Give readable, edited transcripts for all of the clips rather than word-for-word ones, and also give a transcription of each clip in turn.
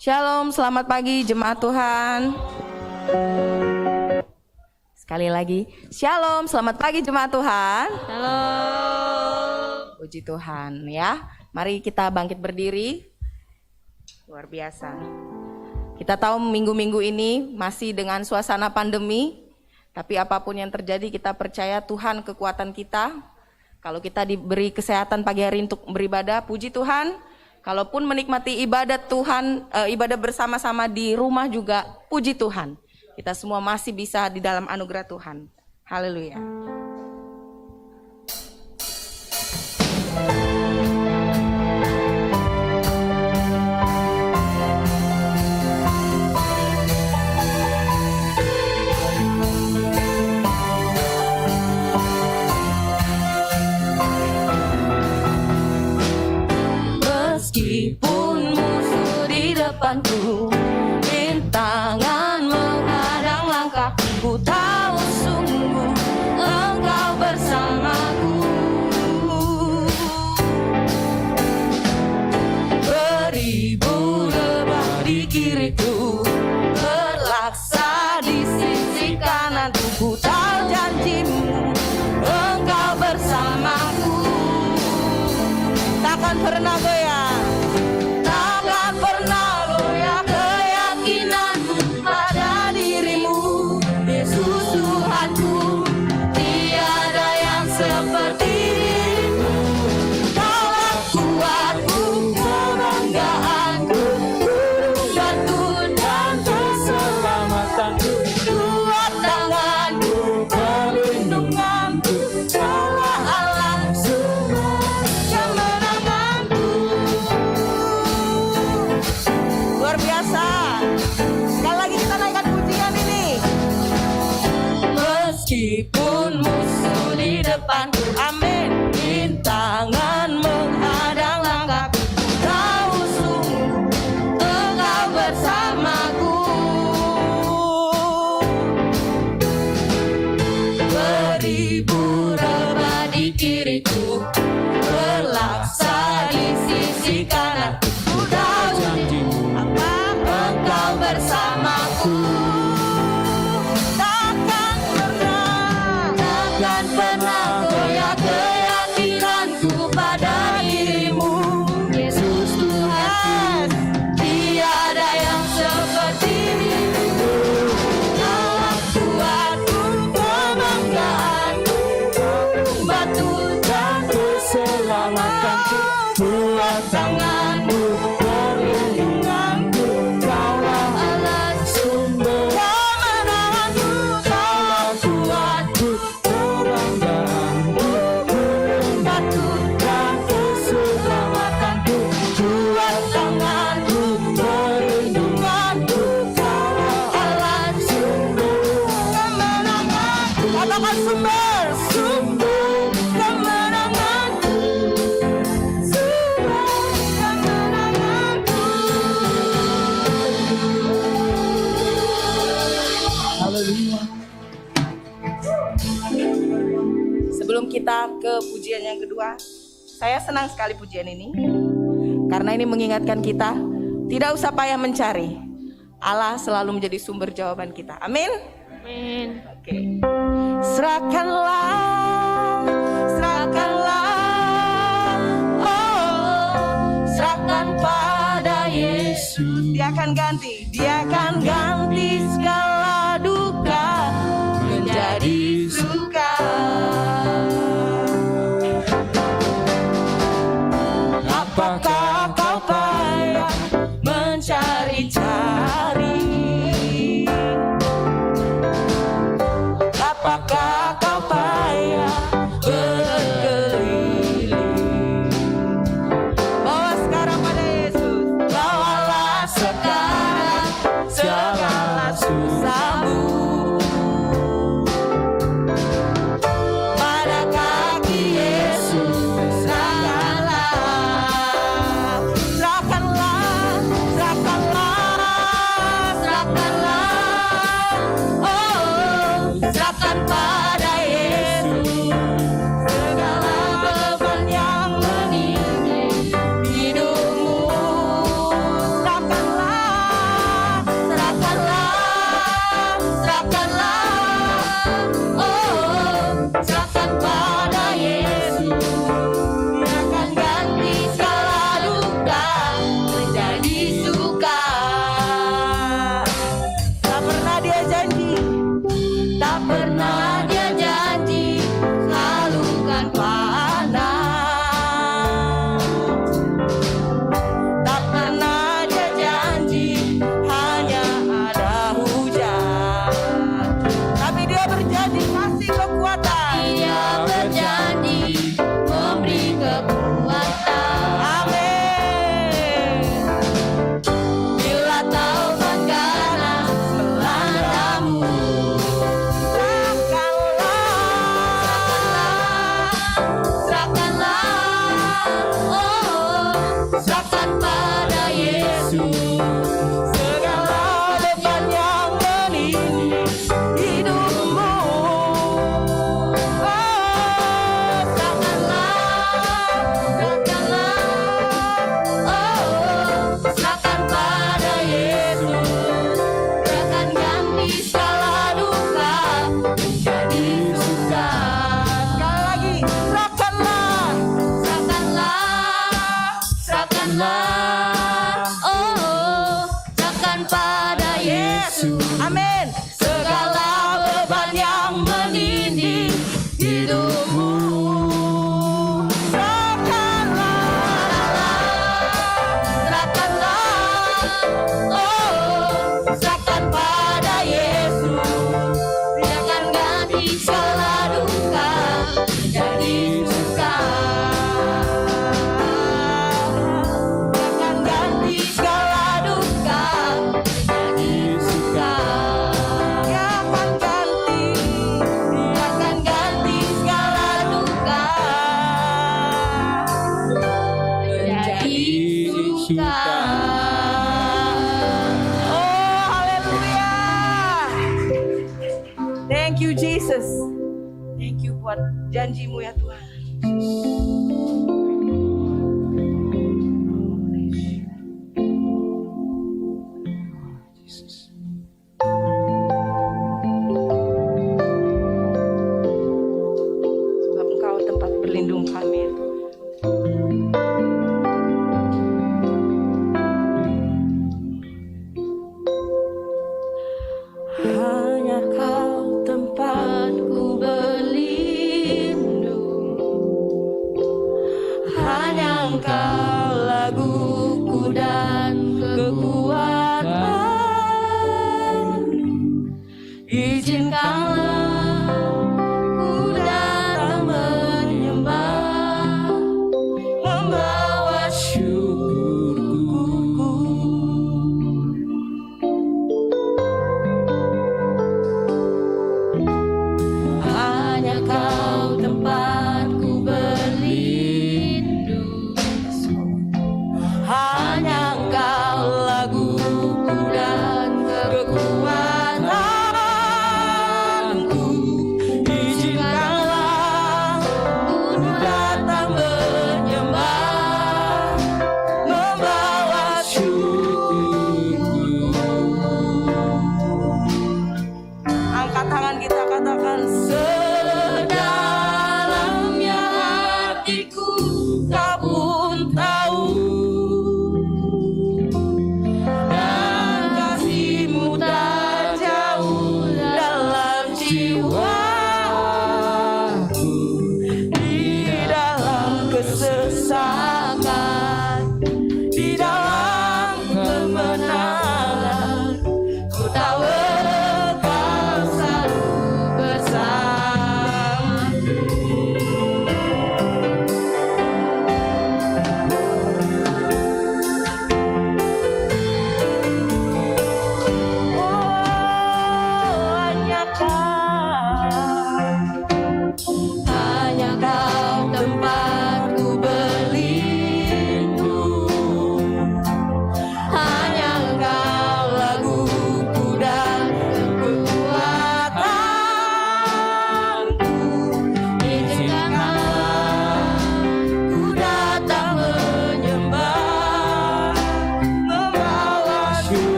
Shalom, selamat pagi jemaat Tuhan. Sekali lagi, Shalom, selamat pagi jemaat Tuhan. Halo. Puji Tuhan ya. Mari kita bangkit berdiri. Luar biasa. Kita tahu minggu-minggu ini masih dengan suasana pandemi, tapi apapun yang terjadi kita percaya Tuhan kekuatan kita. Kalau kita diberi kesehatan pagi hari untuk beribadah, puji Tuhan. Kalaupun menikmati ibadat Tuhan, ibadah bersama-sama di rumah juga, puji Tuhan. Kita semua masih bisa di dalam anugerah Tuhan. Haleluya. Meskipun musuh di depanku, rintangan menghadang langkahku, tahu sungguh Engkau bersamaku. Beribu lebah di kiriku, berlaksa di sisi kananku, ku tahu janjimu Engkau bersamaku. Takkan pernah goyah, takkan pernah goyah keyakinanku pada dirimu, Yesus Tuhanku. Tiada yang seperti dirimu. Kaulah kuatku, kebanggaanku, gunung batu dan keselamatanku, kuat tanganku, perlindunganku, Kaulah Allah sumber kemenanganku. Luar biasa. Sekali lagi kita naikkan pujian ini. Meskipun musuh di depanku, amin, rintangan menghadang langkahku, tahu sungguh Engkau bersamaku. Beribu rebah di kiriku, berlaksa di sisi kananku, ku tahu apa Engkau bersamaku. Takkan pernah goyah keyakinanku pada dirimu, Yesus Tuhan. Tiada yang seperti dirimu. Kaulah kuatku, kebanggaanku, batu dan keselamatanku, kuat tanganmu, perlindunganku, Kaulah Allah sumber kemenanganku. Kaulah kuatku, kebanggaanku, batu dan keselamatanku, kuat tanganku, perlindunganku, Kaulah Allah sumber kemenanganku. Katakan sumber, sumber kemenanganku, sumber kemenanganku. Haleluya. Sebelum kita ke pujian yang kedua, saya senang sekali pujian ini karena ini mengingatkan kita tidak usah payah mencari, Allah selalu menjadi sumber jawaban kita. Amin. Amin. Oke. Serahkanlah, oh, serahkan pada Yesus. Dia akan ganti segala duka menjadi suka. Apakah kau payah mencari-cari? Apakah kau payah berkeliling? Bawa sekarang pada Yesus. Bawalah sekarang segala susahmu pada kaki Yesus. Serahkanlah. Amin. Segala beban yang menindih hidupmu, serahkan pada Yesus. Dia akan ganti segala duka menjadi suka. Dia akan ganti segala duka menjadi suka. Dia akan ganti segala duka menjadi suka. Thank you Jesus. Thank you buat janjimu ya Tuhan. Sebab Engkau tempat berlindung kami. Hanya Kau tempatku berlindung, hanya Engkau laguku dan kekuatanku.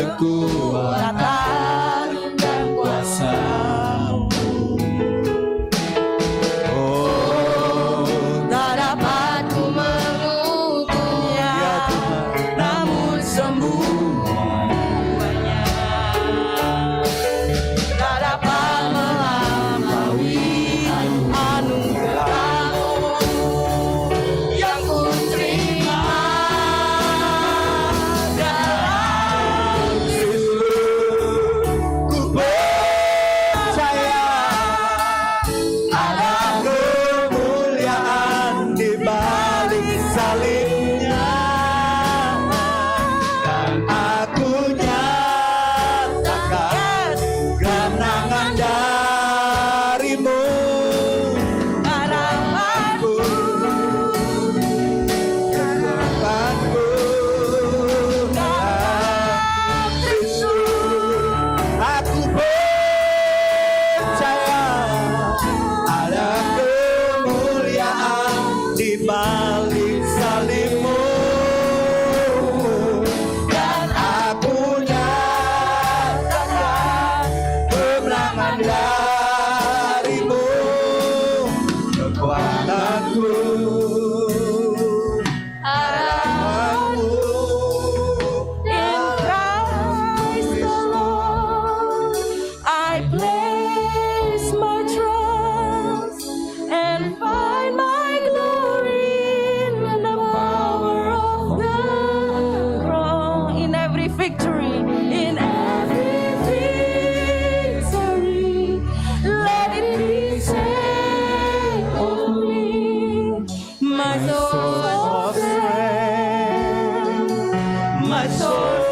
kekuatan dan kuasa-Mu. Oh, Tak dapat ku mengukurnya, ya Tuhan, namun semuanya tak dapat melampaui anugerah-Mu yang ku terima dalam ku percaya ada kemuliaan di balik salibnya, dan aku nyatakan kemenangan dari-Mu. harapanku. Harapanku dalam Kristus. Aku percaya ada kemuliaan di balik salib-Mu, dan aku nyatakan kemenangan dari-Mu. Kekuatanku, harapanku, In Christ alone, I place my trust and find my glory in the power of the cross. In every victory, let it be said of me, my source of strength. my source,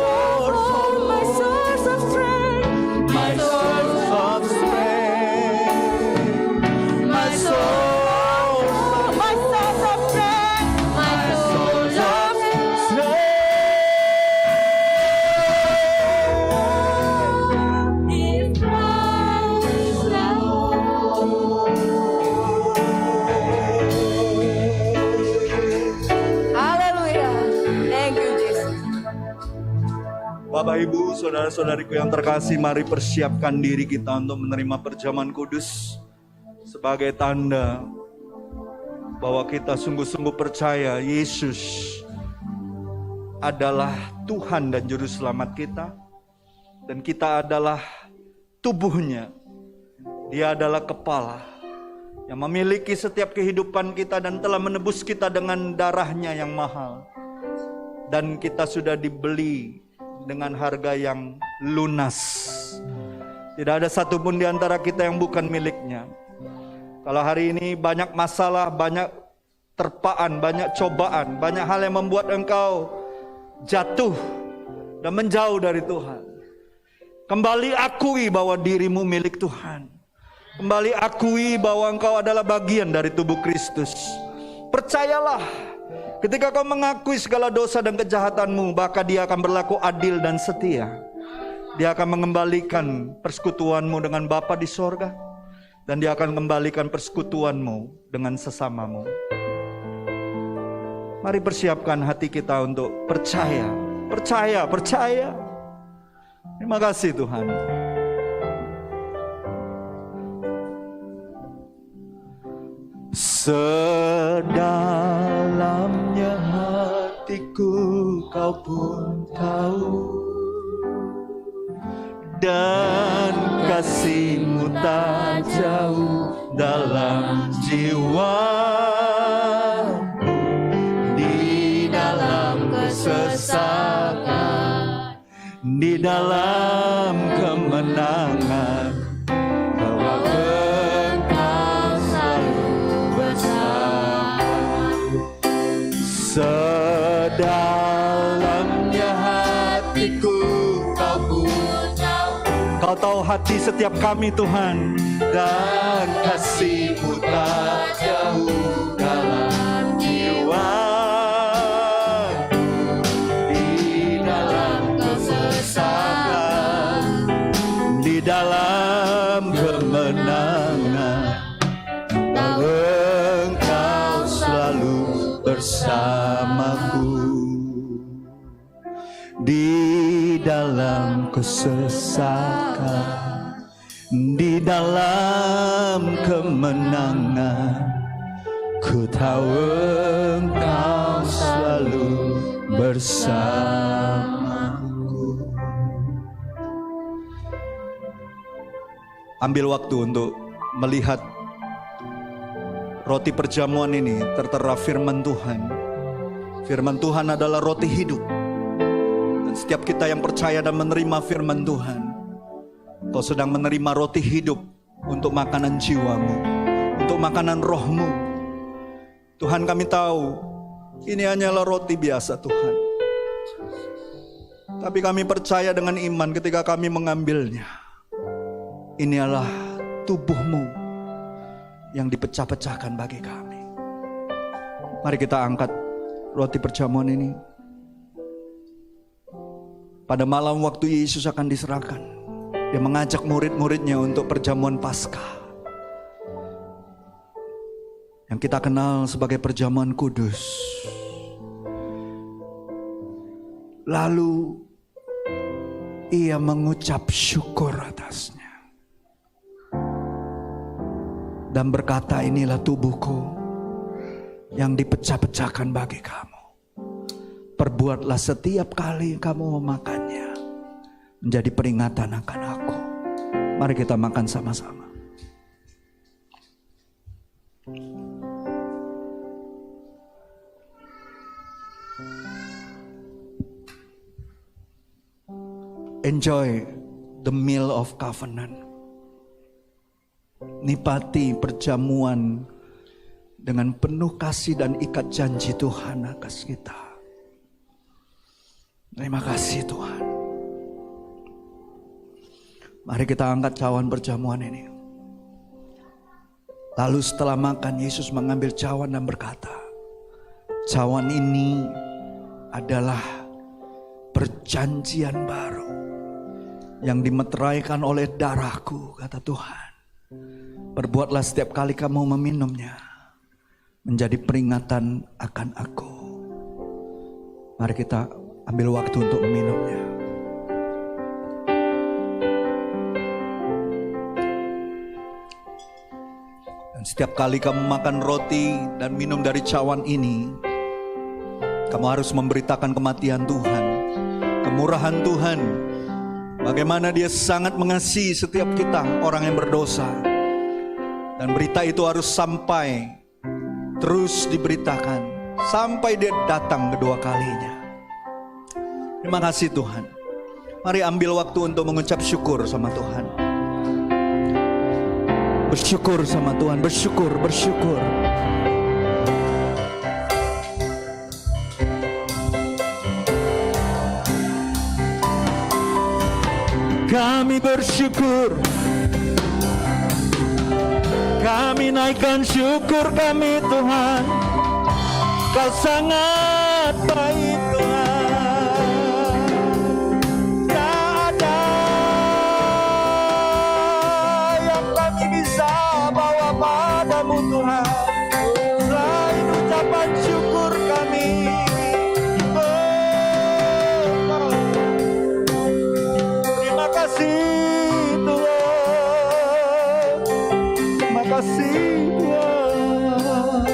My source of strength, my source of strength, my source, my source of strength, my source of strength is Christ alone. Hallelujah. Thank you, Jesus. Bapak Ibu, saudara-saudariku yang terkasih, mari persiapkan diri kita untuk menerima perjamuan kudus sebagai tanda bahwa kita sungguh-sungguh percaya Yesus adalah Tuhan dan Juru Selamat kita, dan kita adalah tubuhnya. Dia adalah kepala yang memiliki setiap kehidupan kita dan telah menebus kita dengan darahnya yang mahal. Dan kita sudah dibeli dengan harga yang lunas. Tidak ada satupun di antara kita yang bukan miliknya. Kalau hari ini banyak masalah, banyak terpaan, banyak cobaan, banyak hal yang membuat engkau jatuh dan menjauh dari Tuhan, kembali akui bahwa dirimu milik Tuhan. Kembali akui bahwa engkau adalah bagian dari tubuh Kristus. Percayalah, ketika kau mengakui segala dosa dan kejahatanmu, maka Dia akan berlaku adil dan setia. Dia akan mengembalikan persekutuanmu dengan Bapa di sorga, dan Dia akan mengembalikan persekutuanmu dengan sesamamu. Mari persiapkan hati kita untuk percaya. Percaya, percaya. Terima kasih Tuhan. Sedalamnya hatiku kau pun tahu, dan kasih-Mu tak jauh dalam jiwaku. Di dalam kesesakan, di dalam kemenangan, bahwa Engkau selalu bersamaku. Sedalamnya hatiku kau pun tahu. Kau tahu hati setiap kami Tuhan, dan kasih-Mu tak jauh dalam jiwa. Di dalam kesesakan, di dalam kemenangan, Engkau selalu bersamaku. Di dalam kesesakan, di dalam kemenangan, ku tahu Engkau selalu bersamaku. Ambil waktu untuk melihat roti perjamuan ini, tertera firman Tuhan. Firman Tuhan adalah roti hidup. Dan setiap kita yang percaya dan menerima firman Tuhan, kau sedang menerima roti hidup untuk makanan jiwamu, untuk makanan rohmu. Tuhan, kami tahu ini hanyalah roti biasa Tuhan, tapi kami percaya dengan iman ketika kami mengambilnya. Ini adalah tubuh-Mu yang dipecah-pecahkan bagi kami. Mari kita angkat roti perjamuan ini. Pada malam waktu Yesus akan diserahkan, Dia mengajak murid-muridnya untuk perjamuan Paskah, yang kita kenal sebagai perjamuan kudus. Lalu Ia mengucap syukur atasnya dan berkata, inilah tubuhku yang dipecah-pecahkan bagi kamu. Perbuatlah setiap kali kamu memakannya menjadi peringatan akan aku. Mari kita makan sama-sama. Enjoy the meal of covenant. Nikmati perjamuan dengan penuh kasih dan ikat janji Tuhan atas kita. Terima kasih Tuhan. Mari kita angkat cawan perjamuan ini. Lalu setelah makan, Yesus mengambil cawan dan berkata, cawan ini adalah perjanjian baru yang dimeteraikan oleh darahku, kata Tuhan. Perbuatlah setiap kali kamu meminumnya menjadi peringatan akan aku. Mari kita ambil waktu untuk meminumnya. Dan setiap kali kamu makan roti dan minum dari cawan ini, kamu harus memberitakan kematian Tuhan, kemurahan Tuhan, bagaimana Dia sangat mengasihi setiap kita orang yang berdosa. Dan berita itu harus sampai, terus diberitakan sampai Dia datang kedua kalinya. Terima kasih Tuhan. Mari ambil waktu untuk mengucap syukur sama Tuhan. Bersyukur sama Tuhan, bersyukur. Kami bersyukur, kami naikkan syukur kami Tuhan. Kau sangat baik Tuhan. Tak ada yang kami bisa bawa padamu Tuhan selain ucapan syukur kami. Terima kasih Tuhan. Terima kasih Tuhan.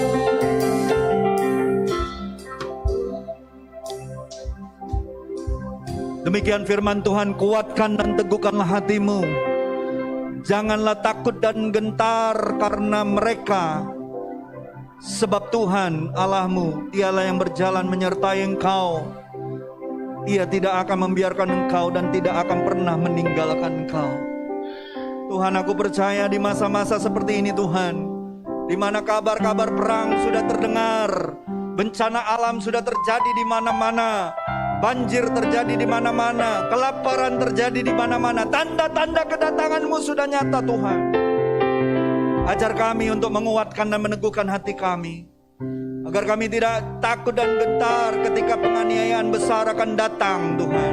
Demikian firman Tuhan, kuatkan dan teguhkanlah hatimu. Janganlah takut dan gentar karena mereka, sebab Tuhan Allahmu, Dialah yang berjalan menyertai engkau. Ia tidak akan membiarkan engkau dan tidak akan pernah meninggalkan engkau. Tuhan, aku percaya di masa-masa seperti ini Tuhan, di mana kabar-kabar perang sudah terdengar, bencana alam sudah terjadi di mana-mana, banjir terjadi di mana-mana, kelaparan terjadi di mana-mana, tanda-tanda kedatangan-Mu sudah nyata Tuhan. Ajar kami untuk menguatkan dan meneguhkan hati kami, agar kami tidak takut dan gentar ketika penganiayaan besar akan datang Tuhan.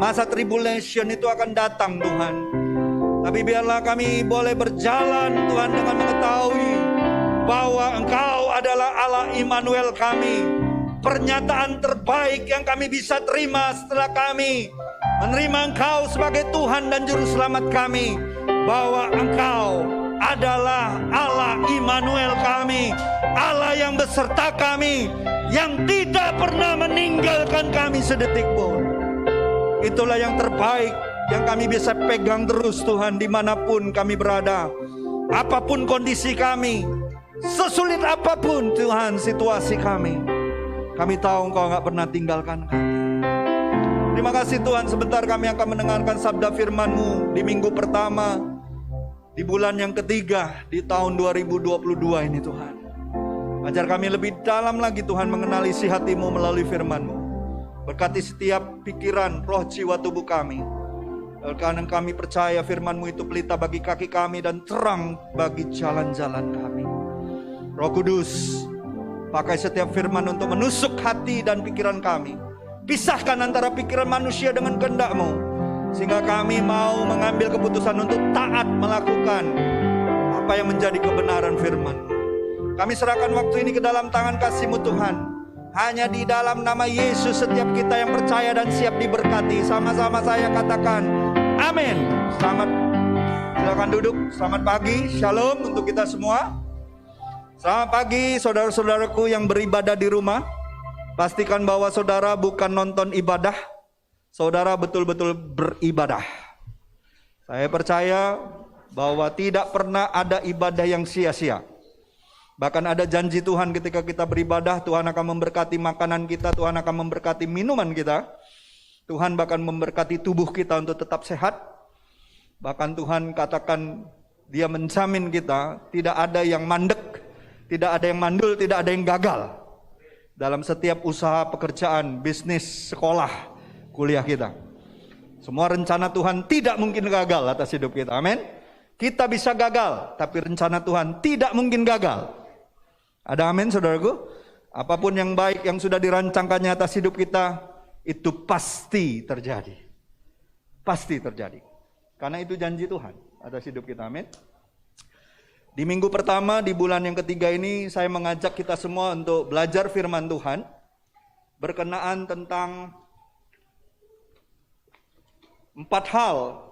Masa tribulation itu akan datang Tuhan. Tapi biarlah kami boleh berjalan Tuhan dengan mengetahui bahwa Engkau adalah Allah Immanuel kami. Pernyataan terbaik yang kami bisa terima setelah kami menerima Engkau sebagai Tuhan dan Juru Selamat kami, bahwa Engkau adalah Allah Immanuel kami, Allah yang beserta kami, yang tidak pernah meninggalkan kami sedetik pun. Itulah yang terbaik yang kami bisa pegang terus Tuhan, dimanapun kami berada, apapun kondisi kami, sesulit apapun Tuhan situasi kami tahu Engkau gak pernah tinggalkan kami. Terima kasih Tuhan, sebentar kami akan mendengarkan sabda firman-Mu di minggu pertama, di bulan yang ketiga, di tahun 2022 ini Tuhan. Ajar kami lebih dalam lagi Tuhan mengenali isi hati-Mu melalui firman-Mu. Berkati setiap pikiran, roh, jiwa, tubuh kami. Karena kami percaya firman-Mu itu pelita bagi kaki kami dan terang bagi jalan-jalan kami. Roh Kudus, pakai setiap firman untuk menusuk hati dan pikiran kami. Pisahkan antara pikiran manusia dengan kehendak-Mu, sehingga kami mau mengambil keputusan untuk taat melakukan apa yang menjadi kebenaran firman. Kami serahkan waktu ini ke dalam tangan kasih-Mu Tuhan. Hanya di dalam nama Yesus setiap kita yang percaya dan siap diberkati. Sama-sama saya katakan amin. Silakan duduk. Selamat pagi, shalom untuk kita semua. Selamat pagi saudara-saudaraku yang beribadah di rumah. Pastikan bahwa saudara bukan nonton ibadah, saudara betul-betul beribadah. Saya percaya bahwa tidak pernah ada ibadah yang sia-sia. Bahkan ada janji Tuhan ketika kita beribadah, Tuhan akan memberkati makanan kita, Tuhan akan memberkati minuman kita, Tuhan bahkan memberkati tubuh kita untuk tetap sehat. Bahkan Tuhan katakan Dia menjamin kita tidak ada yang mandek, tidak ada yang mandul, tidak ada yang gagal dalam setiap usaha, pekerjaan, bisnis, sekolah, kuliah kita. Semua rencana Tuhan tidak mungkin gagal atas hidup kita. Amin. Kita bisa gagal, tapi rencana Tuhan tidak mungkin gagal. Ada amin saudaraku? Apapun yang baik yang sudah dirancangkannya atas hidup kita, itu pasti terjadi. Pasti terjadi. Karena itu janji Tuhan atas hidup kita. Amin. Di minggu pertama di bulan yang ketiga ini saya mengajak kita semua untuk belajar firman Tuhan berkenaan tentang 4 hal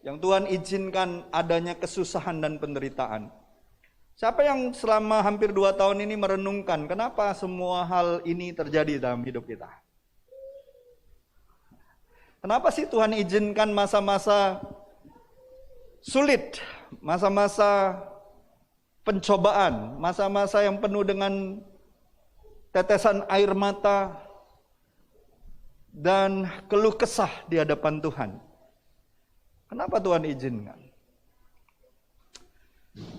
yang Tuhan izinkan adanya kesusahan dan penderitaan. Siapa yang selama hampir 2 tahun ini merenungkan kenapa semua hal ini terjadi dalam hidup kita? Kenapa sih Tuhan izinkan masa-masa sulit, masa-masa pencobaan, masa-masa yang penuh dengan tetesan air mata dan keluh kesah di hadapan Tuhan? Kenapa Tuhan izinkan?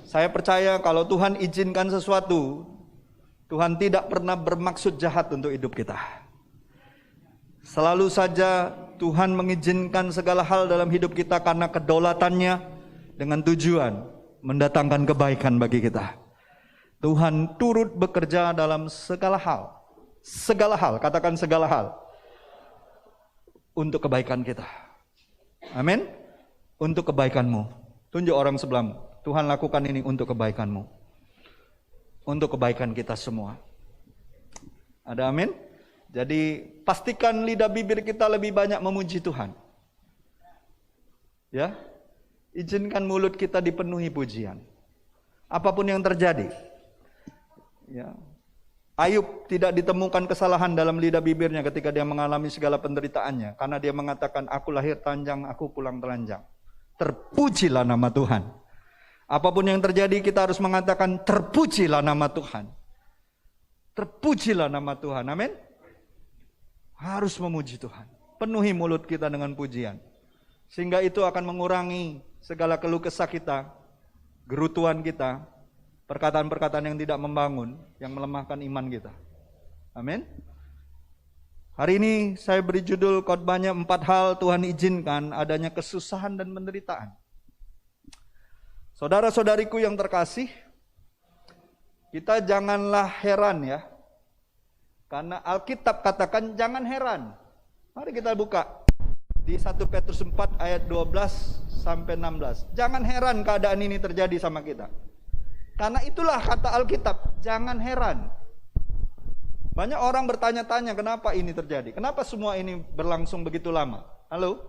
Saya percaya kalau Tuhan izinkan sesuatu, Tuhan tidak pernah bermaksud jahat untuk hidup kita. Selalu saja Tuhan mengizinkan segala hal dalam hidup kita karena kedaulatannya dengan tujuan mendatangkan kebaikan bagi kita. Tuhan turut bekerja dalam segala hal, katakan segala hal, untuk kebaikan kita. Amin. Untuk kebaikanmu. Tunjuk orang sebelahmu, Tuhan lakukan ini untuk kebaikanmu, untuk kebaikan kita semua. Ada amin. Jadi pastikan lidah bibir kita lebih banyak memuji Tuhan. Ya. Izinkan mulut kita dipenuhi pujian. Apapun yang terjadi. Ya. Ayub tidak ditemukan kesalahan dalam lidah bibirnya ketika dia mengalami segala penderitaannya. Karena dia mengatakan, aku lahir telanjang, aku pulang telanjang. Terpujilah nama Tuhan. Apapun yang terjadi kita harus mengatakan, terpujilah nama Tuhan. Terpujilah nama Tuhan. Amin. Harus memuji Tuhan. Penuhi mulut kita dengan pujian. Sehingga itu akan mengurangi segala keluh kesah kita, gerutuan kita, perkataan-perkataan yang tidak membangun, yang melemahkan iman kita. Amin. Hari ini saya beri judul khotbahnya 4 hal Tuhan izinkan adanya kesusahan dan penderitaan. Saudara-saudariku yang terkasih, kita janganlah heran ya. Karena Alkitab katakan jangan heran. Mari kita buka di 1 Petrus 4 ayat 12 sampai 16. Jangan heran keadaan ini terjadi sama kita. Karena itulah kata Alkitab, jangan heran. Banyak orang bertanya-tanya kenapa ini terjadi? Kenapa semua ini berlangsung begitu lama? Halo?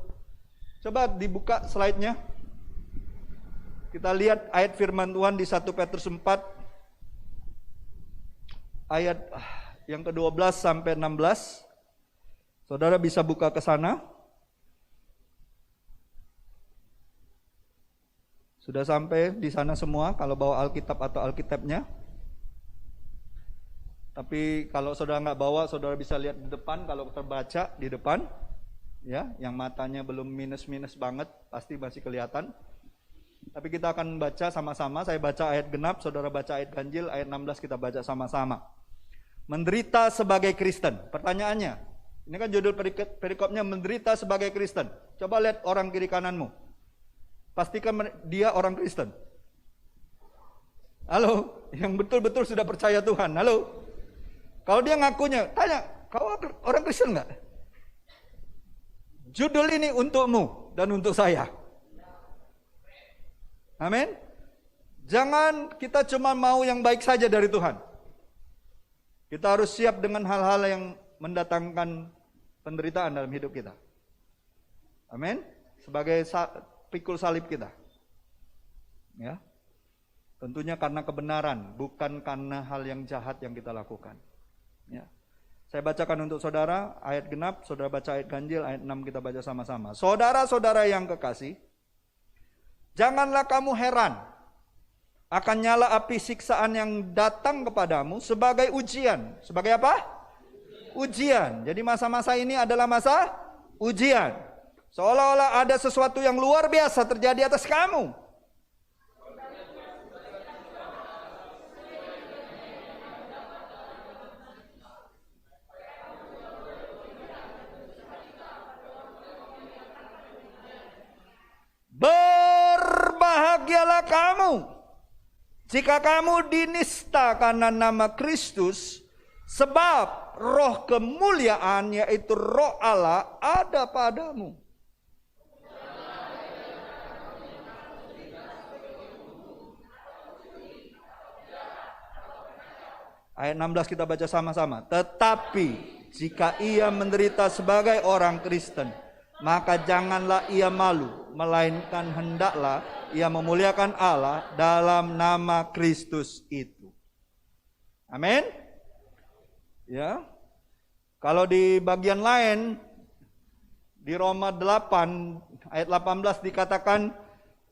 Coba dibuka slide-nya. Kita lihat ayat firman Tuhan di 1 Petrus 4 ayat yang ke-12 sampai 16. Saudara bisa buka ke sana. Sudah sampai di sana semua kalau bawa Alkitab atau Alkitabnya. Tapi kalau saudara nggak bawa, saudara bisa lihat di depan kalau terbaca di depan. Ya, yang matanya belum minus-minus banget pasti masih kelihatan. Tapi kita akan baca sama-sama. Saya baca ayat genap, saudara baca ayat ganjil, ayat 16 kita baca sama-sama. Menderita sebagai Kristen. Pertanyaannya, ini kan judul perikopnya menderita sebagai Kristen. Coba lihat orang kiri kananmu. Pastikan dia orang Kristen. Halo, yang betul-betul sudah percaya Tuhan. Halo. Kalau dia ngakunya, tanya, kau orang Kristen nggak? Judul ini untukmu dan untuk saya. Amin. Jangan kita cuma mau yang baik saja dari Tuhan. Kita harus siap dengan hal-hal yang mendatangkan penderitaan dalam hidup kita. Amin. Sebagai pikul salib kita. Ya. Tentunya karena kebenaran, bukan karena hal yang jahat yang kita lakukan. Ya. Saya bacakan untuk saudara ayat genap, saudara baca ayat ganjil, ayat 6 kita baca sama-sama. Saudara-saudara yang kekasih, janganlah kamu heran akan nyala api siksaan yang datang kepadamu sebagai ujian. Sebagai apa? Ujian. Jadi masa-masa ini adalah masa ujian. Seolah-olah ada sesuatu yang luar biasa terjadi atas kamu. Berbahagialah kamu jika kamu dinista karena nama Kristus, sebab roh kemuliaan yaitu roh Allah ada padamu. Ayat 16 kita baca sama-sama. Tetapi jika ia menderita sebagai orang Kristen, maka janganlah ia malu, melainkan hendaklah ia memuliakan Allah dalam nama Kristus itu. Amin. Ya. Kalau di bagian lain di Roma 8 ayat 18 dikatakan,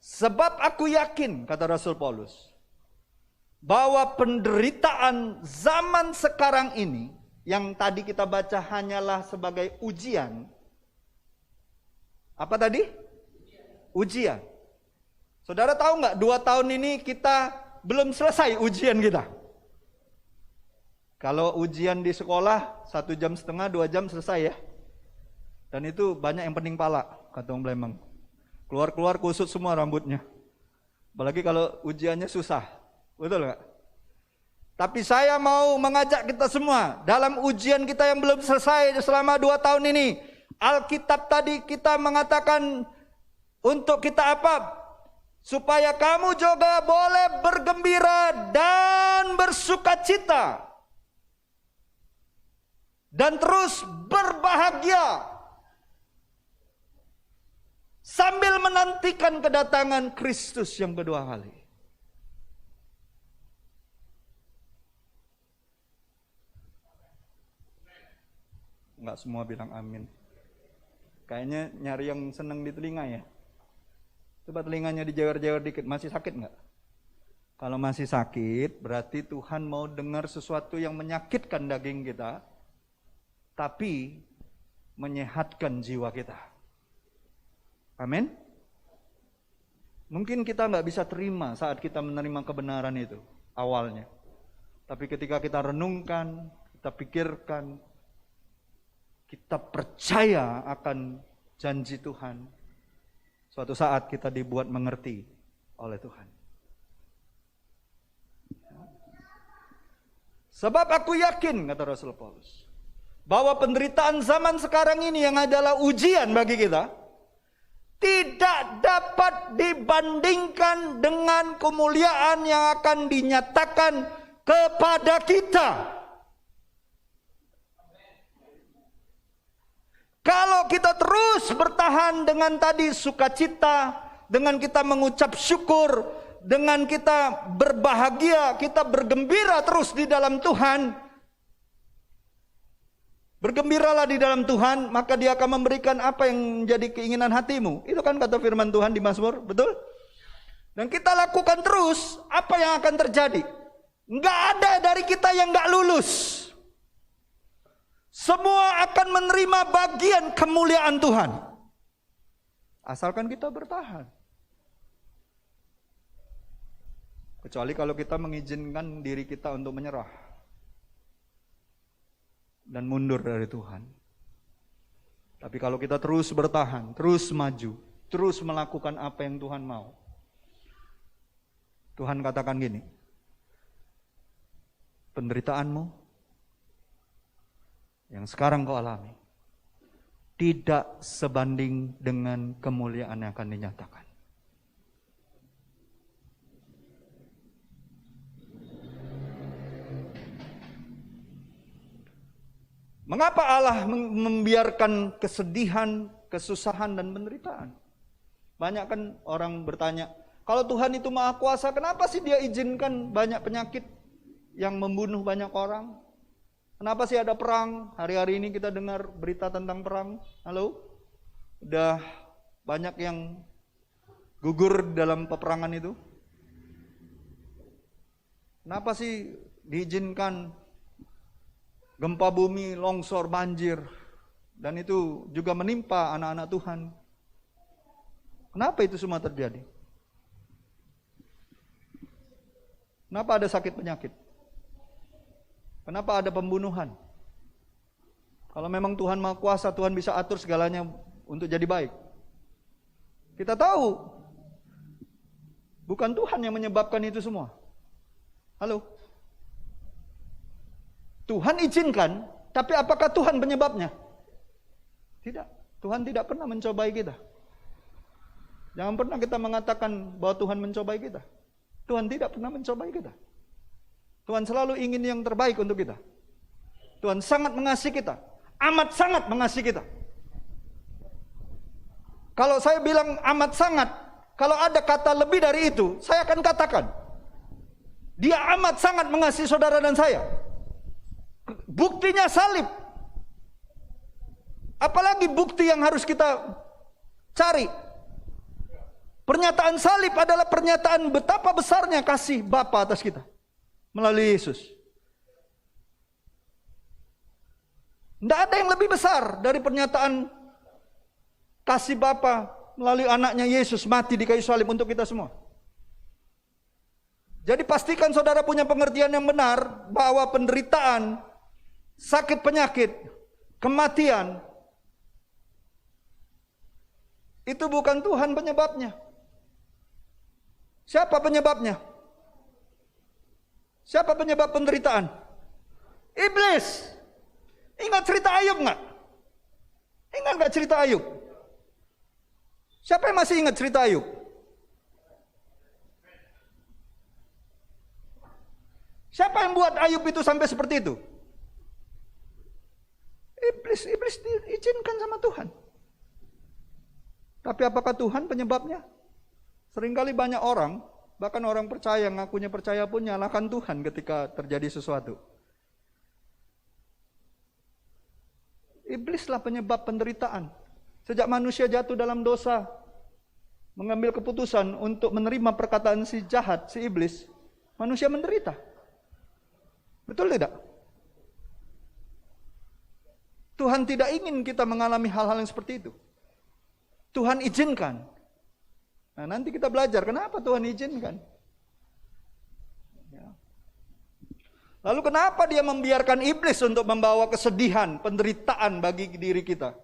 sebab aku yakin, kata Rasul Paulus, bahwa penderitaan zaman sekarang ini yang tadi kita baca hanyalah sebagai ujian. Apa tadi? Ujian. Saudara tahu nggak 2 tahun ini kita belum selesai ujian kita. Kalau ujian di sekolah 1,5 jam, 2 jam selesai ya. Dan itu banyak yang pening pala, kata orang Palembang. Keluar-keluar kusut semua rambutnya. Apalagi kalau ujiannya susah. Betul nggak? Tapi saya mau mengajak kita semua dalam ujian kita yang belum selesai selama 2 tahun ini. Alkitab tadi kita mengatakan untuk kita apa? Supaya kamu juga boleh bergembira dan bersukacita. Dan terus berbahagia. Sambil menantikan kedatangan Kristus yang kedua kali. Enggak semua bilang amin. Kayaknya nyari yang seneng di telinga ya. Coba telinganya dijewer-jewer dikit, masih sakit nggak? Kalau masih sakit, berarti Tuhan mau dengar sesuatu yang menyakitkan daging kita, tapi menyehatkan jiwa kita. Amin? Mungkin kita nggak bisa terima saat kita menerima kebenaran itu, awalnya. Tapi ketika kita renungkan, kita pikirkan, kita percaya akan janji Tuhan, suatu saat kita dibuat mengerti oleh Tuhan. Sebab aku yakin, kata Rasul Paulus, bahwa penderitaan zaman sekarang ini yang adalah ujian bagi kita, tidak dapat dibandingkan dengan kemuliaan yang akan dinyatakan kepada kita. Kalau kita terus bertahan dengan tadi sukacita, dengan kita mengucap syukur, dengan kita berbahagia, kita bergembira terus di dalam Tuhan. Bergembiralah di dalam Tuhan, maka Dia akan memberikan apa yang menjadi keinginan hatimu. Itu kan kata firman Tuhan di Mazmur, betul? Dan kita lakukan terus, apa yang akan terjadi? Enggak ada dari kita yang enggak lulus. Semua akan menerima bagian kemuliaan Tuhan. Asalkan kita bertahan. Kecuali kalau kita mengizinkan diri kita untuk menyerah. Dan mundur dari Tuhan. Tapi kalau kita terus bertahan, terus maju, terus melakukan apa yang Tuhan mau. Tuhan katakan gini, penderitaanmu yang sekarang kau alami tidak sebanding dengan kemuliaan yang akan dinyatakan. Mengapa Allah membiarkan kesedihan, kesusahan, dan penderitaan? Banyak kan orang bertanya, kalau Tuhan itu Maha Kuasa, kenapa sih Dia izinkan banyak penyakit yang membunuh banyak orang? Kenapa sih ada perang? Hari-hari ini kita dengar berita tentang perang. Halo? Udah banyak yang gugur dalam peperangan itu. Kenapa sih diizinkan gempa bumi, longsor, banjir, dan itu juga menimpa anak-anak Tuhan? Kenapa itu semua terjadi? Kenapa ada sakit penyakit? Kenapa ada pembunuhan? Kalau memang Tuhan Maha Kuasa, Tuhan bisa atur segalanya untuk jadi baik. Kita tahu, bukan Tuhan yang menyebabkan itu semua. Halo? Tuhan izinkan, tapi apakah Tuhan penyebabnya? Tidak. Tuhan tidak pernah mencobai kita. Jangan pernah kita mengatakan bahwa Tuhan mencobai kita. Tuhan tidak pernah mencobai kita. Tuhan selalu ingin yang terbaik untuk kita. Tuhan sangat mengasihi kita. Amat sangat mengasihi kita. Kalau saya bilang amat sangat, kalau ada kata lebih dari itu, saya akan katakan, Dia amat sangat mengasihi saudara dan saya. Buktinya salib. Apalagi bukti yang harus kita cari? Pernyataan salib adalah pernyataan betapa besarnya kasih Bapa atas kita melalui Yesus. Tidak ada yang lebih besar dari pernyataan kasih Bapa melalui anaknya Yesus mati di kayu salib untuk kita semua. Jadi pastikan saudara punya pengertian yang benar bahwa penderitaan, sakit penyakit, kematian, itu bukan Tuhan penyebabnya. Siapa penyebabnya? Siapa penyebab penderitaan? Iblis. Ingat cerita Ayub nggak? Ingat nggak cerita Ayub? Siapa yang masih ingat cerita Ayub? Siapa yang buat Ayub itu sampai seperti itu? Iblis diizinkan sama Tuhan. Tapi apakah Tuhan penyebabnya? Seringkali banyak orang, bahkan orang percaya, ngakunya percaya pun nyalakan Tuhan ketika terjadi sesuatu. Iblislah penyebab penderitaan. Sejak manusia jatuh dalam dosa, mengambil keputusan untuk menerima perkataan si jahat, si iblis, manusia menderita. Betul tidak? Tuhan tidak ingin kita mengalami hal-hal yang seperti itu. Tuhan izinkan. Nah, nanti kita belajar kenapa Tuhan izinkan. Ya. Lalu kenapa Dia membiarkan iblis untuk membawa kesedihan, penderitaan bagi diri kita?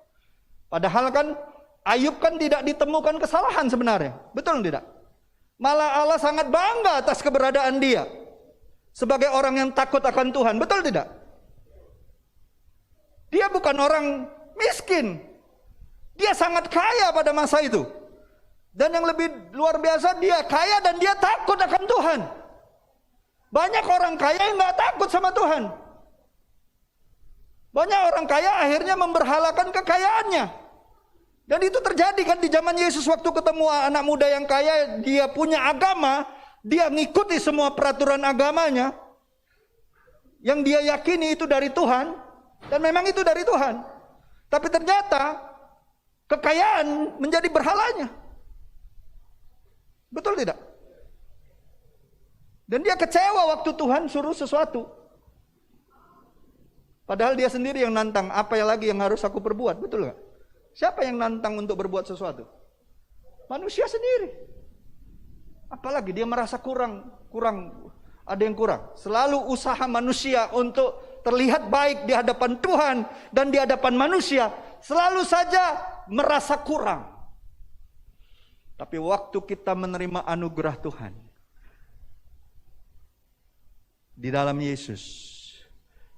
Padahal kan Ayub kan tidak ditemukan kesalahan sebenarnya. Betul tidak? Malah Allah sangat bangga atas keberadaan dia sebagai orang yang takut akan Tuhan. Betul tidak? Dia bukan orang miskin. Dia sangat kaya pada masa itu. Dan yang lebih luar biasa, dia kaya dan dia takut akan Tuhan. Banyak orang kaya yang gak takut sama Tuhan. Banyak orang kaya akhirnya memberhalakan kekayaannya. Dan itu terjadi kan di zaman Yesus waktu ketemu anak muda yang kaya, dia punya agama, dia ngikuti semua peraturan agamanya. Yang dia yakini itu dari Tuhan, dan memang itu dari Tuhan. Tapi ternyata kekayaan menjadi berhalanya. Betul tidak? Dan dia kecewa waktu Tuhan suruh sesuatu. Padahal dia sendiri yang nantang, apa yang lagi yang harus aku perbuat, betul nggak? Siapa yang nantang untuk berbuat sesuatu? Manusia sendiri. Apalagi dia merasa kurang, ada yang kurang. Selalu usaha manusia untuk terlihat baik di hadapan Tuhan dan di hadapan manusia, selalu saja merasa kurang. Tapi waktu kita menerima anugerah Tuhan di dalam Yesus,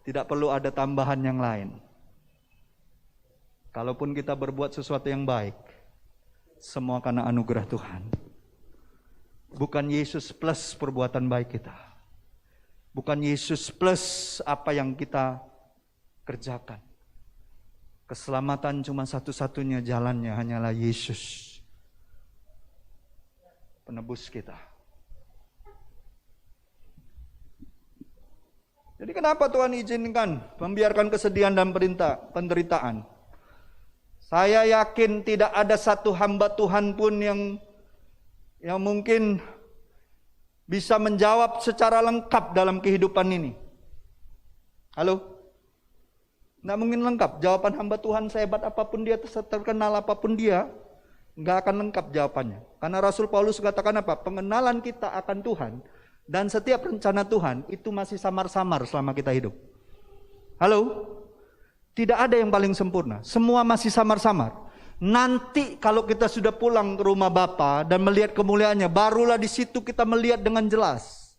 tidak perlu ada tambahan yang lain. Kalaupun kita berbuat sesuatu yang baik, semua karena anugerah Tuhan. Bukan Yesus plus perbuatan baik kita. Bukan Yesus plus apa yang kita kerjakan. Keselamatan cuma satu-satunya jalannya hanyalah Yesus, penebus kita. Jadi kenapa Tuhan izinkan membiarkan kesedihan dan penderitaan? Saya yakin tidak ada satu hamba Tuhan pun yang mungkin bisa menjawab secara lengkap dalam kehidupan ini. Halo? Nggak mungkin lengkap. Jawaban hamba Tuhan sehebat apapun dia, terkenal apapun dia, nggak akan lengkap jawabannya. Karena Rasul Paulus katakan apa? Pengenalan kita akan Tuhan dan setiap rencana Tuhan itu masih samar-samar selama kita hidup. Halo? Tidak ada yang paling sempurna. Semua masih samar-samar. Nanti kalau kita sudah pulang ke rumah Bapa dan melihat kemuliaannya, barulah di situ kita melihat dengan jelas.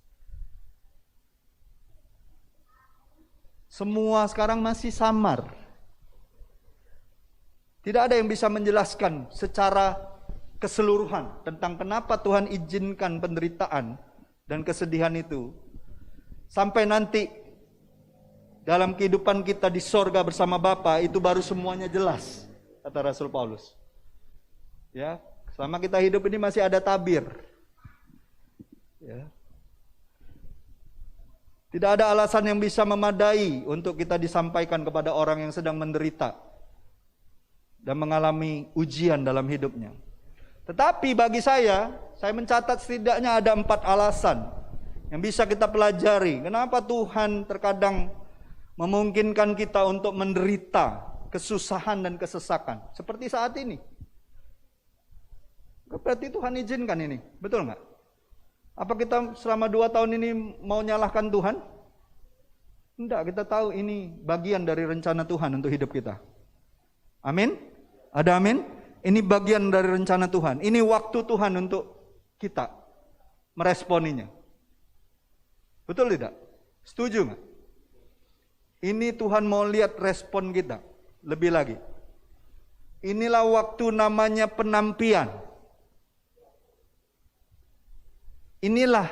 Semua sekarang masih samar. Tidak ada yang bisa menjelaskan secara keseluruhan tentang kenapa Tuhan izinkan penderitaan dan kesedihan itu. Sampai nanti dalam kehidupan kita di sorga bersama Bapa, itu baru semuanya jelas, kata Rasul Paulus. Ya, selama kita hidup ini masih ada tabir. Ya. Tidak ada alasan yang bisa memadai untuk kita disampaikan kepada orang yang sedang menderita dan mengalami ujian dalam hidupnya. Tetapi bagi saya mencatat setidaknya ada 4 alasan yang bisa kita pelajari. Kenapa Tuhan terkadang memungkinkan kita untuk menderita kesusahan dan kesesakan seperti saat ini. Berarti Tuhan izinkan ini, betul nggak? Apa kita selama 2 tahun ini mau nyalahkan Tuhan? Enggak, kita tahu ini bagian dari rencana Tuhan untuk hidup kita. Amin? Ada amin? Ini bagian dari rencana Tuhan. Ini waktu Tuhan untuk kita meresponinya. Betul tidak? Setuju nggak? Ini Tuhan mau lihat respon kita lebih lagi. Inilah waktu namanya penampian. Inilah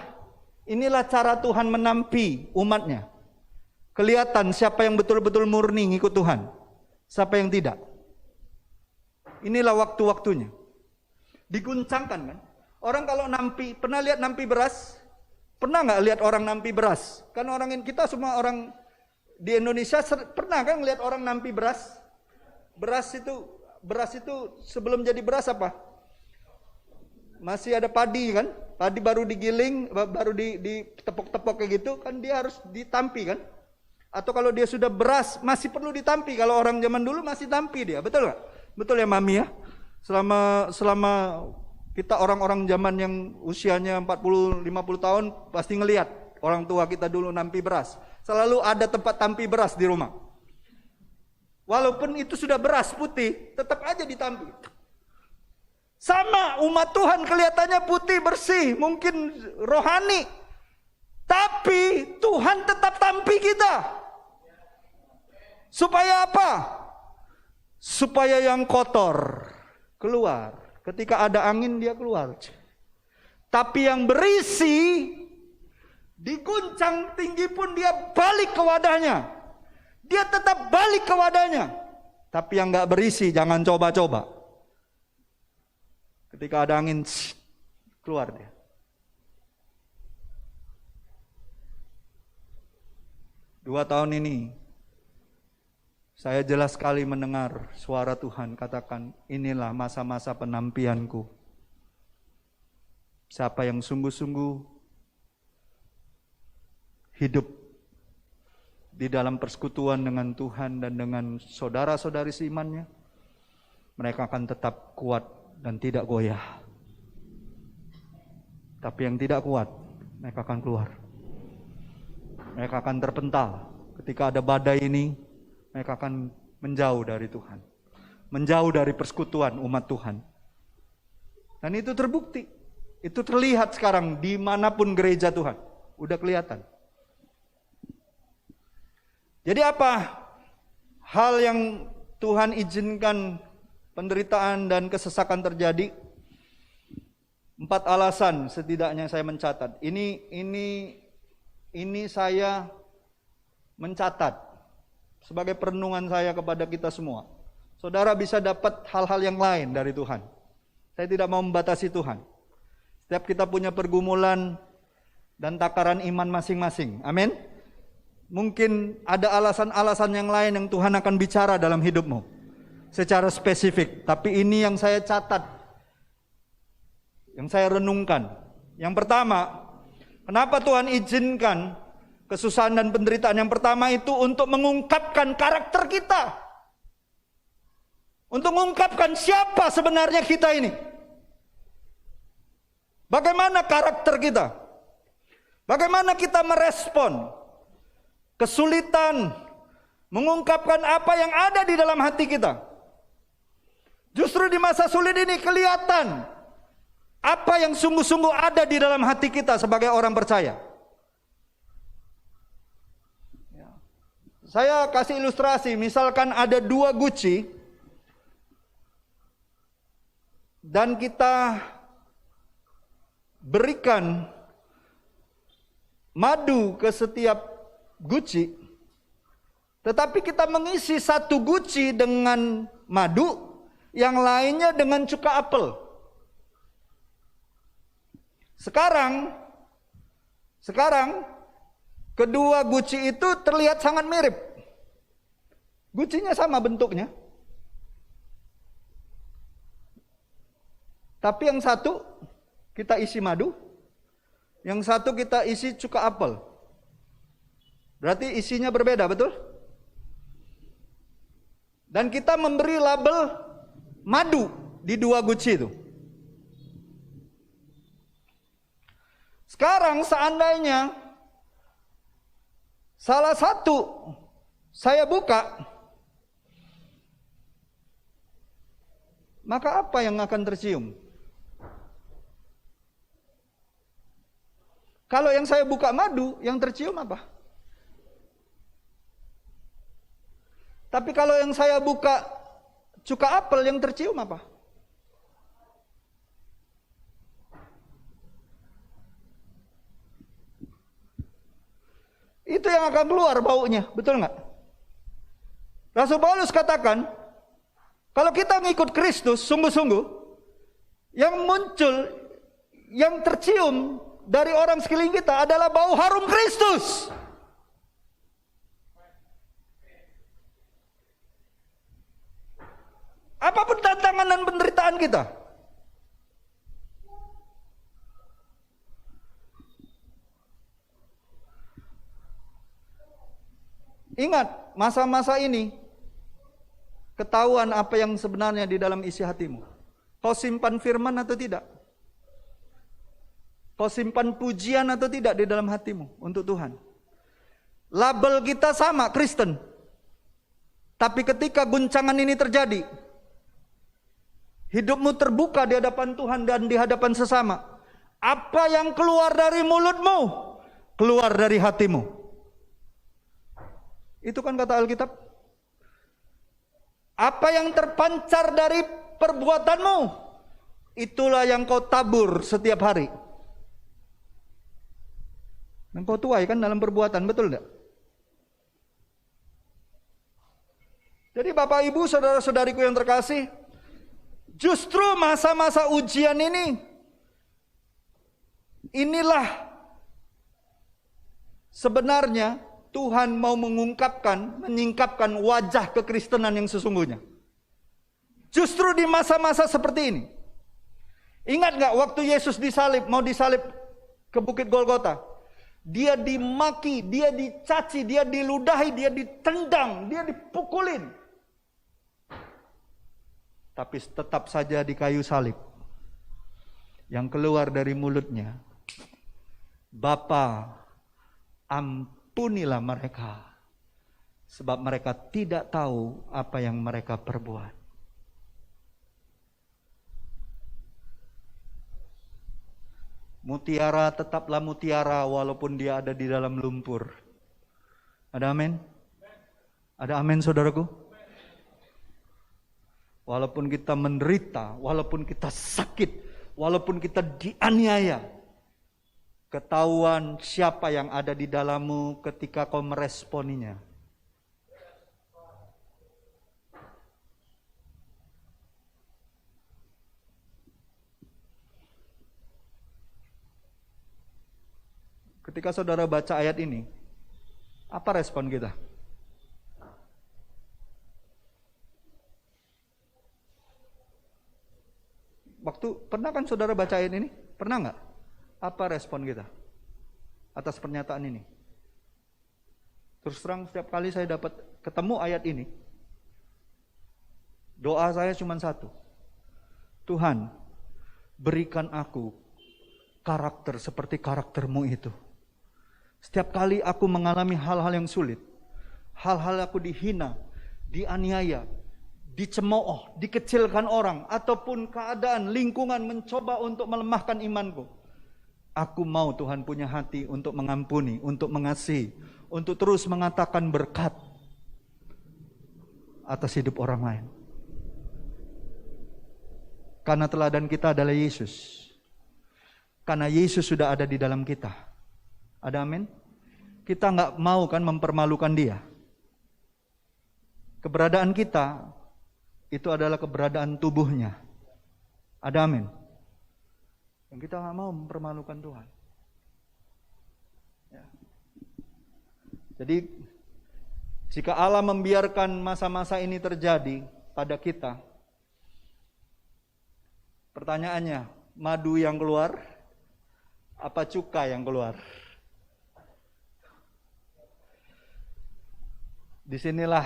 cara Tuhan menampi umatnya. Kelihatan siapa yang betul-betul murni ngikut Tuhan, siapa yang tidak. Inilah waktu-waktunya. Diguncangkan kan? Orang kalau nampi, pernah lihat nampi beras? Pernah nggak lihat orang nampi beras? Kan kita semua orang di Indonesia pernah kan lihat orang nampi beras? Beras itu sebelum jadi beras apa? Masih ada padi kan? Padi baru digiling, baru ditepok-tepok kayak gitu, kan dia harus ditampi kan? Atau kalau dia sudah beras, masih perlu ditampi. Kalau orang zaman dulu masih tampi dia, betul nggak? Betul ya Mami ya? Selama kita orang-orang zaman yang usianya 40-50 tahun, pasti ngelihat orang tua kita dulu nampi beras. Selalu ada tempat tampi beras di rumah. Walaupun itu sudah beras putih, tetap aja ditampi. Sama umat Tuhan kelihatannya putih bersih, mungkin rohani, tapi Tuhan tetap tampi kita. Supaya apa? Supaya yang kotor keluar. Ketika ada angin dia keluar. Tapi yang berisi, diguncang tinggi pun dia balik ke wadahnya. dia tetap balik ke wadahnya. Tapi yang nggak berisi jangan coba-coba. Ketika ada angin, keluar dia. Dua tahun ini, saya jelas sekali mendengar suara Tuhan katakan, inilah masa-masa penantianku. Siapa yang sungguh-sungguh hidup di dalam persekutuan dengan Tuhan dan dengan saudara-saudari seimannya, mereka akan tetap kuat dan tidak goyah. Tapi yang tidak kuat, mereka akan keluar. Mereka akan terpental. Ketika ada badai ini, mereka akan menjauh dari Tuhan. Menjauh dari persekutuan umat Tuhan. Dan itu terbukti. Itu terlihat sekarang dimanapun gereja Tuhan. Udah kelihatan. Jadi apa hal yang Tuhan izinkan penderitaan dan kesesakan terjadi? 4 alasan setidaknya saya mencatat. Ini saya mencatat sebagai perenungan saya kepada kita semua. Saudara bisa dapat hal-hal yang lain dari Tuhan. Saya tidak mau membatasi Tuhan. Setiap kita punya pergumulan dan takaran iman masing-masing. Amin. Mungkin ada alasan-alasan yang lain yang Tuhan akan bicara dalam hidupmu secara spesifik. Tapi ini yang saya catat, yang saya renungkan. Yang pertama, kenapa Tuhan izinkan kesusahan dan penderitaan? Yang pertama itu untuk mengungkapkan karakter kita. Untuk mengungkapkan siapa sebenarnya kita ini. Bagaimana karakter kita? Bagaimana kita merespon kesulitan, mengungkapkan apa yang ada di dalam hati kita. Justru di masa sulit ini kelihatan apa yang sungguh-sungguh ada di dalam hati kita sebagai orang percaya. Saya kasih ilustrasi, misalkan ada 2 guci dan kita berikan madu ke setiap guci, tetapi kita mengisi 1 guci dengan madu, yang lainnya dengan cuka apel. Sekarang kedua guci itu terlihat sangat mirip. Gucinya sama bentuknya. Tapi yang satu kita isi madu, yang satu kita isi cuka apel. Berarti isinya berbeda, betul? Dan kita memberi label madu di 2 guci itu. Sekarang seandainya salah satu saya buka, maka apa yang akan tercium? Kalau yang saya buka madu, yang tercium apa? Tapi kalau yang saya buka cuka apel, yang tercium apa? Itu yang akan keluar baunya, betul nggak? Rasul Paulus katakan, kalau kita ngikut Kristus sungguh-sungguh, yang muncul, yang tercium dari orang sekeliling kita adalah bau harum Kristus. Apapun tantangan dan penderitaan kita, ingat masa-masa ini ketahuan apa yang sebenarnya di dalam isi hatimu. Kau simpan firman atau tidak? Kau simpan pujian atau tidak di dalam hatimu untuk Tuhan? Label kita sama, Kristen. Tapi ketika guncangan ini terjadi, hidupmu terbuka di hadapan Tuhan dan di hadapan sesama. Apa yang keluar dari mulutmu, keluar dari hatimu. Itu kan kata Alkitab. Apa yang terpancar dari perbuatanmu, itulah yang kau tabur setiap hari. Dan kau tuai kan dalam perbuatan, betul tidak? Jadi Bapak Ibu, saudara-saudariku yang terkasih, justru masa-masa ujian inilah sebenarnya Tuhan mau menyingkapkan wajah kekristenan yang sesungguhnya. Justru di masa-masa seperti ini. Ingat gak waktu Yesus mau disalib ke Bukit Golgota? Dia dimaki, dia dicaci, dia diludahi, dia ditendang, dia dipukulin. Tapi tetap saja di kayu salib, yang keluar dari mulutnya, Bapa, ampunilah mereka, sebab mereka tidak tahu apa yang mereka perbuat. Mutiara tetaplah mutiara walaupun dia ada di dalam lumpur. Ada amin? Ada amin, saudaraku? Walaupun kita menderita, walaupun kita sakit, walaupun kita dianiaya, ketahuan siapa yang ada di dalammu ketika kau meresponinya. Ketika saudara baca ayat ini, apa respon kita? Pernah kan saudara baca ayat ini? Pernah nggak? Apa respon kita atas pernyataan ini? Terus terang setiap kali saya dapat ketemu ayat ini, doa saya cuma satu. Tuhan, berikan aku karakter seperti karaktermu itu. Setiap kali aku mengalami hal-hal yang sulit, hal-hal aku dihina, dianiaya, dicemooh, dikecilkan orang, ataupun keadaan lingkungan mencoba untuk melemahkan imanku. Aku mau Tuhan punya hati untuk mengampuni, untuk mengasihi, untuk terus mengatakan berkat atas hidup orang lain. Karena teladan kita adalah Yesus. Karena Yesus sudah ada di dalam kita. Ada amin? Kita nggak mau kan mempermalukan dia. Keberadaan kita itu adalah keberadaan tubuhnya. Ada amin? Dan kita nggak mau mempermalukan Tuhan. Ya. Jadi jika Allah membiarkan masa-masa ini terjadi pada kita, pertanyaannya, madu yang keluar, apa cuka yang keluar? Disinilah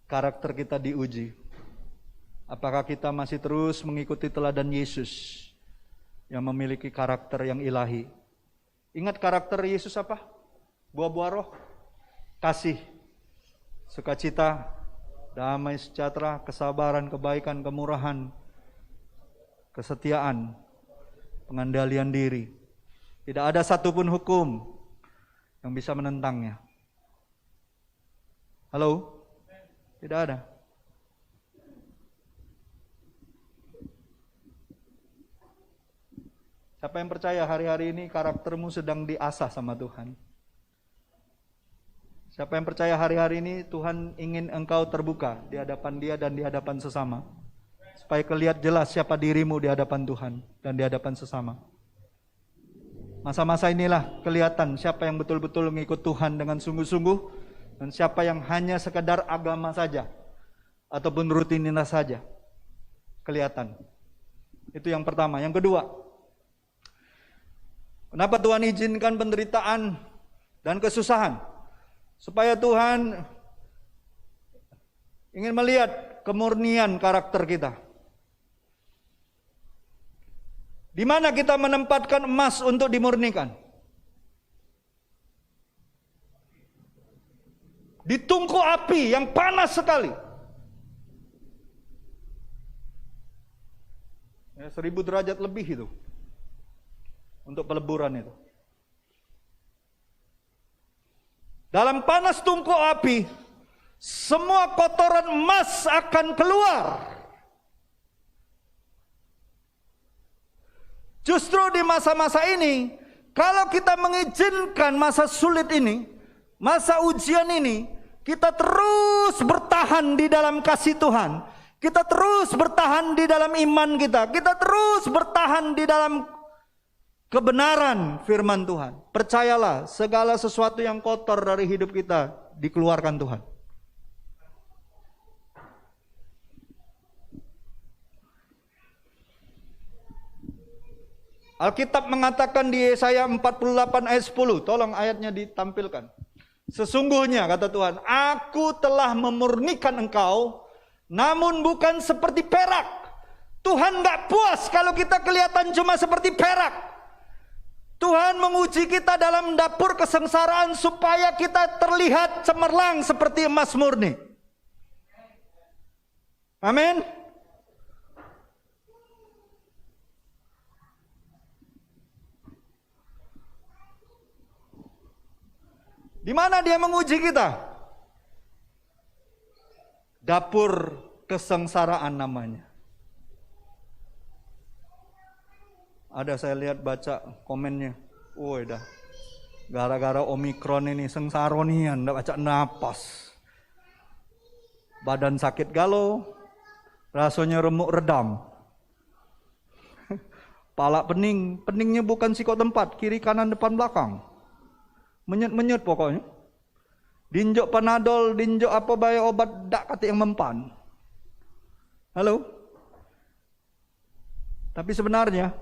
karakter kita diuji. Apakah kita masih terus mengikuti teladan Yesus yang memiliki karakter yang ilahi? Ingat karakter Yesus apa? Buah-buah roh, kasih, sukacita, damai sejahtera, kesabaran, kebaikan, kemurahan, kesetiaan, pengendalian diri. Tidak ada satupun hukum yang bisa menentangnya. Halo? Tidak ada. Siapa yang percaya hari-hari ini karaktermu sedang diasah sama Tuhan? Siapa yang percaya hari-hari ini Tuhan ingin engkau terbuka di hadapan Dia dan di hadapan sesama? Supaya kelihatan jelas siapa dirimu di hadapan Tuhan dan di hadapan sesama. Masa-masa inilah kelihatan siapa yang betul-betul mengikut Tuhan dengan sungguh-sungguh dan siapa yang hanya sekedar agama saja ataupun rutinitas saja. Kelihatan. Itu yang pertama. Yang kedua, kenapa Tuhan izinkan penderitaan dan kesusahan? Supaya Tuhan ingin melihat kemurnian karakter kita. Di mana kita menempatkan emas untuk dimurnikan? Di tungku api yang panas sekali. 1000 derajat lebih itu. Untuk peleburan itu. Dalam panas tungku api, semua kotoran emas akan keluar. Justru di masa-masa ini, kalau kita mengizinkan masa sulit ini, masa ujian ini, Kita terus bertahan di dalam kasih Tuhan. Kita terus bertahan di dalam iman kita. Kita terus bertahan di dalam kebenaran firman Tuhan. Percayalah, segala sesuatu yang kotor dari hidup kita dikeluarkan Tuhan. Alkitab mengatakan di Yesaya 48 ayat 10. Tolong ayatnya ditampilkan. Sesungguhnya kata Tuhan, aku telah memurnikan engkau, namun bukan seperti perak. Tuhan gak puas kalau kita kelihatan cuma seperti perak. Tuhan menguji kita dalam dapur kesengsaraan supaya kita terlihat cemerlang seperti emas murni. Amin. Di mana dia menguji kita? Dapur kesengsaraan namanya. Ada saya lihat baca komennya. Woi dah. Gara-gara Omikron ini sengsaronian, enggak baca napas. Badan sakit galau, rasanya remuk redam. Pala pening, peningnya bukan sikok tempat, kiri kanan depan belakang. Menyut-menyut pokoknya. Dinjok panadol, dinjok apa bayar obat dak kata yang mempan. Halo? Tapi sebenarnya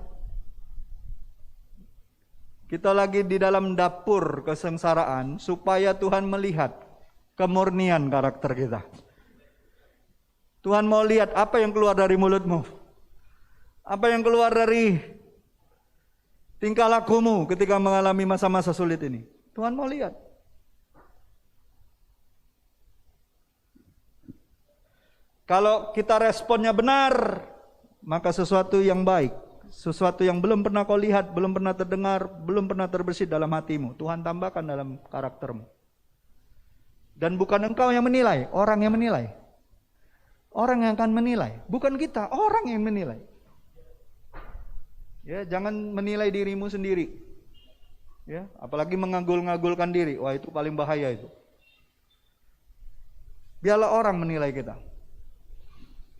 kita lagi di dalam dapur kesengsaraan supaya Tuhan melihat kemurnian karakter kita. Tuhan mau lihat apa yang keluar dari mulutmu. Apa yang keluar dari tingkah lakumu ketika mengalami masa-masa sulit ini. Tuhan mau lihat. Kalau kita responnya benar, maka sesuatu yang baik, sesuatu yang belum pernah kau lihat, belum pernah terdengar, belum pernah terbersit dalam hatimu, Tuhan tambahkan dalam karaktermu. Dan bukan engkau yang menilai, orang yang menilai. Orang yang akan menilai, bukan kita, orang yang menilai. Ya, jangan menilai dirimu sendiri. Ya, apalagi mengagul-ngagulkan diri. Wah, itu paling bahaya itu. Biarlah orang menilai kita.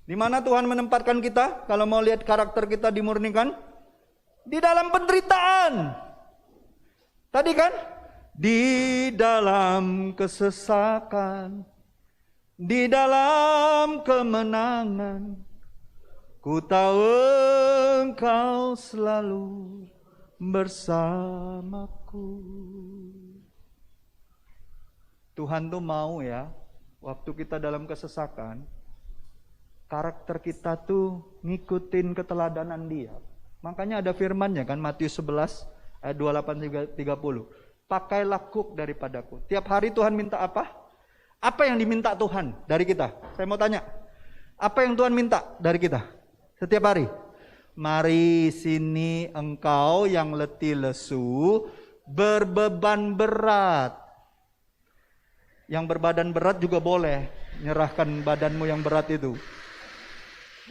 Di mana Tuhan menempatkan kita kalau mau lihat karakter kita dimurnikan? Di dalam penderitaan. Tadi kan? Di dalam kesesakan, di dalam kemenangan, ku tahu engkau selalu bersamaku. Tuhan tuh mau ya, waktu kita dalam kesesakan, karakter kita tuh ngikutin keteladanan dia. Makanya ada firman-Nya kan, Matius 11 ayat 28-30. Pakailah kuk daripadaku. Tiap hari Tuhan minta apa? Apa yang diminta Tuhan dari kita? Saya mau tanya, apa yang Tuhan minta dari kita setiap hari? Mari sini engkau yang letih lesu, berbeban berat. Yang berbadan berat juga boleh, nyerahkan badanmu yang berat itu.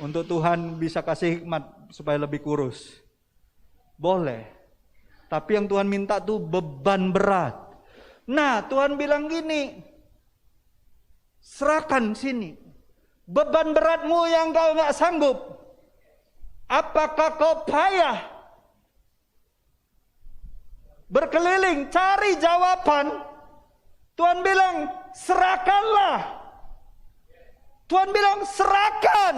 Untuk Tuhan bisa kasih hikmat supaya lebih kurus. Boleh. Tapi yang Tuhan minta tuh beban berat. Nah, Tuhan bilang gini, serahkan sini. Beban beratmu yang kau gak sanggup. Apakah kau payah berkeliling cari jawaban? Tuhan bilang serahkanlah. Tuhan bilang serahkan.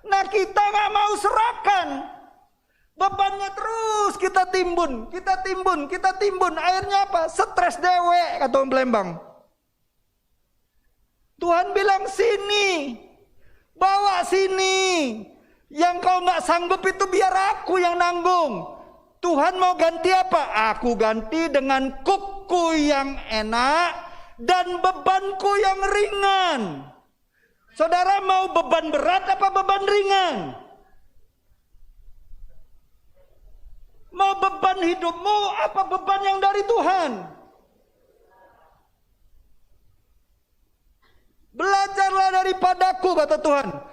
Nah, kita gak mau serahkan. Bebannya terus kita timbun, kita timbun, kita timbun. Akhirnya apa? Stres dewe, kata orang Palembang. Tuhan bilang sini, bawa sini. Yang kau gak sanggup itu biar aku yang nanggung. Tuhan mau ganti apa? Aku ganti dengan kukku yang enak dan bebanku yang ringan. Saudara mau beban berat apa beban ringan? Mau beban hidupmu apa beban yang dari Tuhan? Belajarlah daripadaku, kata Tuhan.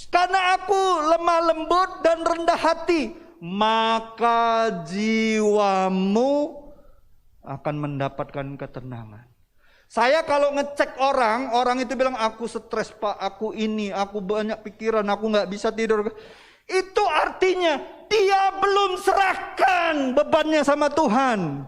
Karena aku lemah lembut dan rendah hati, maka jiwamu akan mendapatkan ketenangan. Saya kalau ngecek orang, orang itu bilang aku stres Pak, aku ini, aku banyak pikiran, aku nggak bisa tidur. Itu artinya dia belum serahkan bebannya sama Tuhan.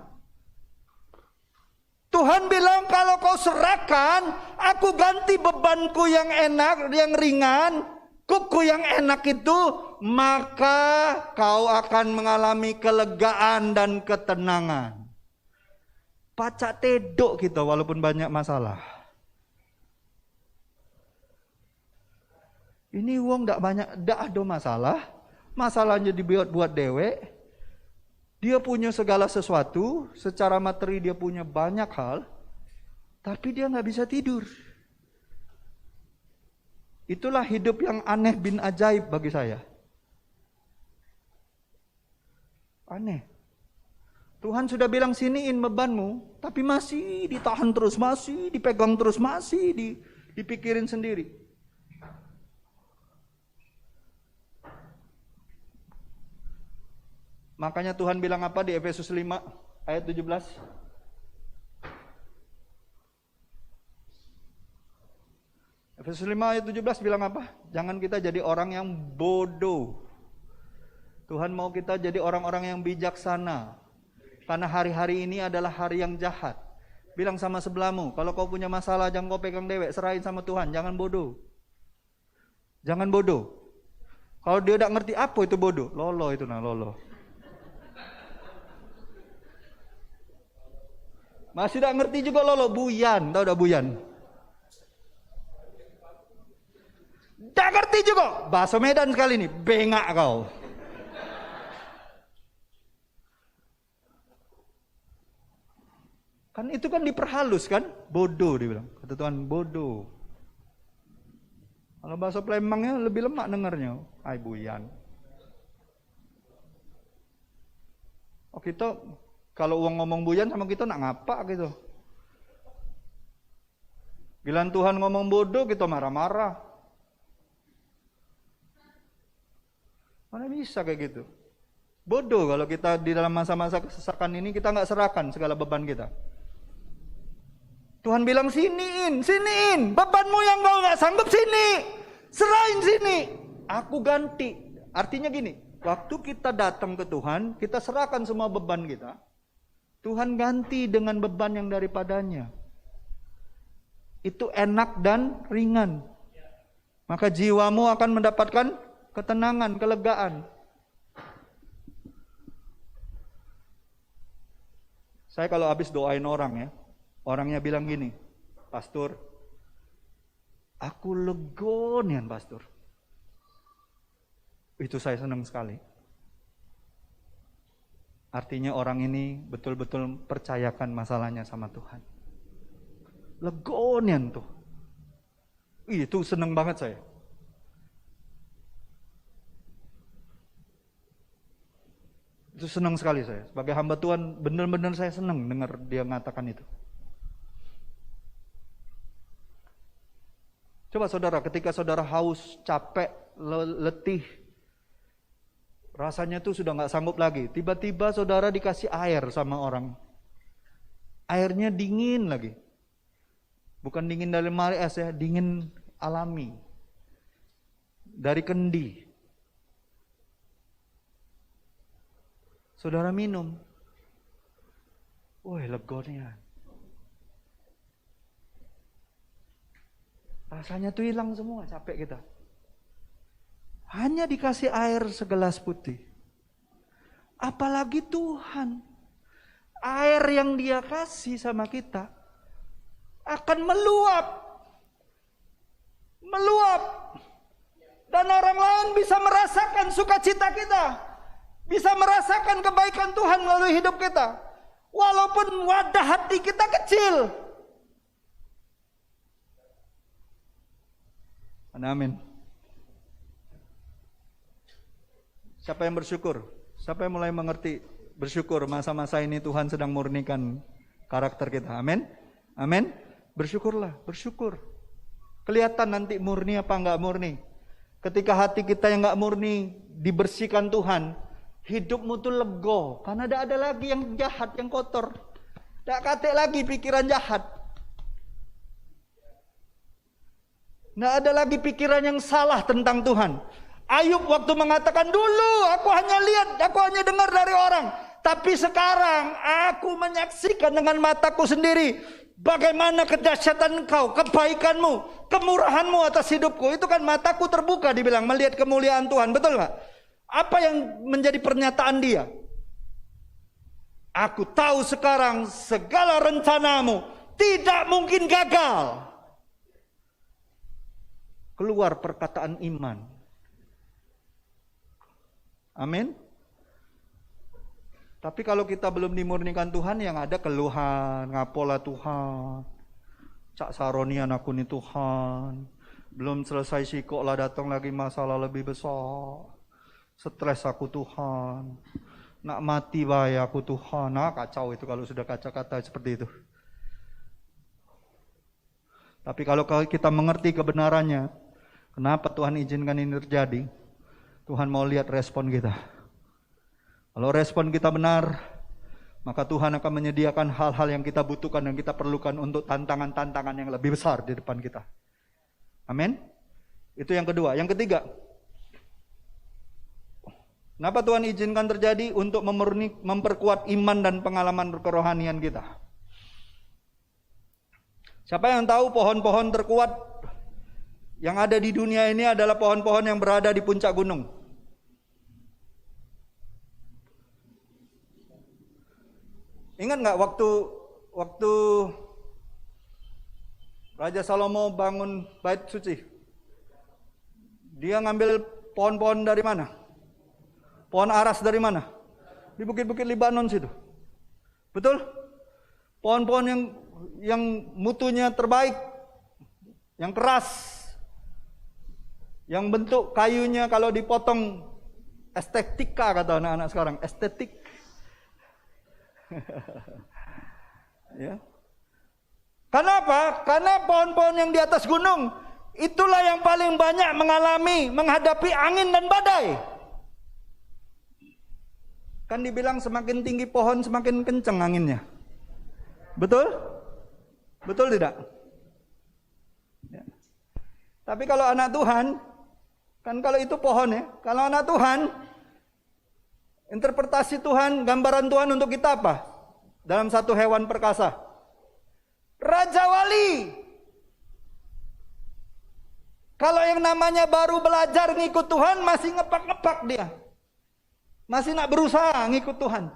Tuhan bilang kalau kau serahkan, aku ganti bebanku yang enak, yang ringan, kuku yang enak itu, maka kau akan mengalami kelegaan dan ketenangan. Pacak tedok kita walaupun banyak masalah. Ini wong ndak ada masalah. Masalahnya dibuat dewek. Dia punya segala sesuatu, secara materi dia punya banyak hal, tapi dia nggak bisa tidur. Itulah hidup yang aneh bin ajaib bagi saya. Aneh. Tuhan sudah bilang siniin bebanmu, tapi masih ditahan terus, masih dipegang terus, masih dipikirin sendiri. Makanya Tuhan bilang apa di Efesus 5 ayat 17? Efesus 5 ayat 17 bilang apa? Jangan kita jadi orang yang bodoh. Tuhan mau kita jadi orang-orang yang bijaksana. Karena hari-hari ini adalah hari yang jahat. Bilang sama sebelahmu, kalau kau punya masalah jangan kau pegang dewek, serahin sama Tuhan, jangan bodoh. Jangan bodoh. Kalau dia tidak ngerti apa itu bodoh, lolo itu lolo. Masih tidak ngerti juga lolo, buyan, tahu dah buyan? Tidak ngerti juga, bahasa Medan sekali ini, bengak kau. Kan itu kan diperhalus kan, bodoh dibilang. Kata Tuhan bodoh. Kalau bahasa Palembangnya lebih lemak dengarnya, ai buyan. Oh kita kalau uang ngomong buyan sama kita nak ngapa gitu. Bila Tuhan ngomong bodoh kita marah-marah. Mana bisa kayak gitu? Bodoh kalau kita di dalam masa-masa kesesakan ini kita nggak serahkan segala beban kita. Tuhan bilang siniin, bebanmu yang kau nggak sanggup sini, serahin sini, aku ganti. Artinya gini, waktu kita datang ke Tuhan, kita serahkan semua beban kita, Tuhan ganti dengan beban yang daripadanya. Itu enak dan ringan. Maka jiwamu akan mendapatkan ketenangan, kelegaan. Saya kalau habis doain orang ya, orangnya bilang gini, Pastor, aku legonian Pastor. Itu saya senang sekali. Artinya orang ini betul-betul percayakan masalahnya sama Tuhan. Legonian tuh. Itu senang banget saya. Itu senang sekali saya. Sebagai hamba Tuhan, benar-benar saya senang dengar dia mengatakan itu. Coba saudara, ketika saudara haus, capek, letih, rasanya tuh sudah gak sanggup lagi. Tiba-tiba saudara dikasih air sama orang. Airnya dingin lagi. Bukan dingin dari lemari es ya, dingin alami. Dari kendi. Saudara minum. Woi, legonya. Rasanya tuh hilang semua, capek kita. Hanya dikasih air segelas putih. Apalagi Tuhan. Air yang Dia kasih sama kita akan meluap. Meluap. Dan orang lain bisa merasakan sukacita kita. Bisa merasakan kebaikan Tuhan melalui hidup kita. Walaupun wadah hati kita kecil. Amin. Siapa yang bersyukur? Siapa yang mulai mengerti bersyukur masa-masa ini Tuhan sedang murnikan karakter kita? Amin. Amin. Bersyukurlah, bersyukur. Kelihatan nanti murni apa enggak murni. Ketika hati kita yang enggak murni dibersihkan Tuhan, hidupmu tuh lego, karena tidak ada lagi yang jahat, yang kotor. Tidak kate lagi pikiran jahat. Nggak ada lagi pikiran yang salah tentang Tuhan. Ayub waktu mengatakan, dulu aku hanya lihat, aku hanya dengar dari orang. Tapi sekarang aku menyaksikan dengan mataku sendiri. Bagaimana kedahsyatan Engkau, kebaikanmu, kemurahanmu atas hidupku. Itu kan mataku terbuka, dibilang, melihat kemuliaan Tuhan. Betul nggak? Apa yang menjadi pernyataan dia? Aku tahu sekarang segala rencanamu tidak mungkin gagal. Keluar perkataan iman. Amin. Tapi kalau kita belum dimurnikan Tuhan, yang ada keluhan, ngapola Tuhan, cak saronian aku nih Tuhan, belum selesai sikok lah datang lagi masalah lebih besar, stres aku Tuhan, nak mati bahaya aku Tuhan. Nah, kacau itu kalau sudah kata-kata seperti itu. Tapi kalau kita mengerti kebenarannya, kenapa Tuhan izinkan ini terjadi? Tuhan mau lihat respon kita. Kalau respon kita benar, maka Tuhan akan menyediakan hal-hal yang kita butuhkan dan kita perlukan untuk tantangan-tantangan yang lebih besar di depan kita. Amin. Itu yang kedua. Yang ketiga, kenapa Tuhan izinkan terjadi? Untuk memperkuat iman dan pengalaman kerohanian kita. Siapa yang tahu pohon-pohon terkuat yang ada di dunia ini adalah pohon-pohon yang berada di puncak gunung? Ingat nggak waktu Raja Salomo bangun bait suci? Dia ngambil pohon-pohon dari mana? Pohon aras dari mana? Di bukit-bukit Libanon situ. Betul? Pohon-pohon yang mutunya terbaik, yang keras, yang bentuk kayunya kalau dipotong estetika kata anak-anak sekarang, estetik. Ya. Kenapa? Karena pohon-pohon yang di atas gunung itulah yang paling banyak menghadapi angin dan badai. Kan dibilang semakin tinggi pohon semakin kencang anginnya. Betul? Betul tidak? Ya. Tapi kalau anak Tuhan, kan kalau itu pohon ya, kalau anak Tuhan, interpretasi Tuhan, gambaran Tuhan untuk kita apa? Dalam satu hewan perkasa. Raja Wali. Kalau yang namanya baru belajar ngikut Tuhan, masih ngepak-ngepak dia. Masih nak berusaha ngikut Tuhan.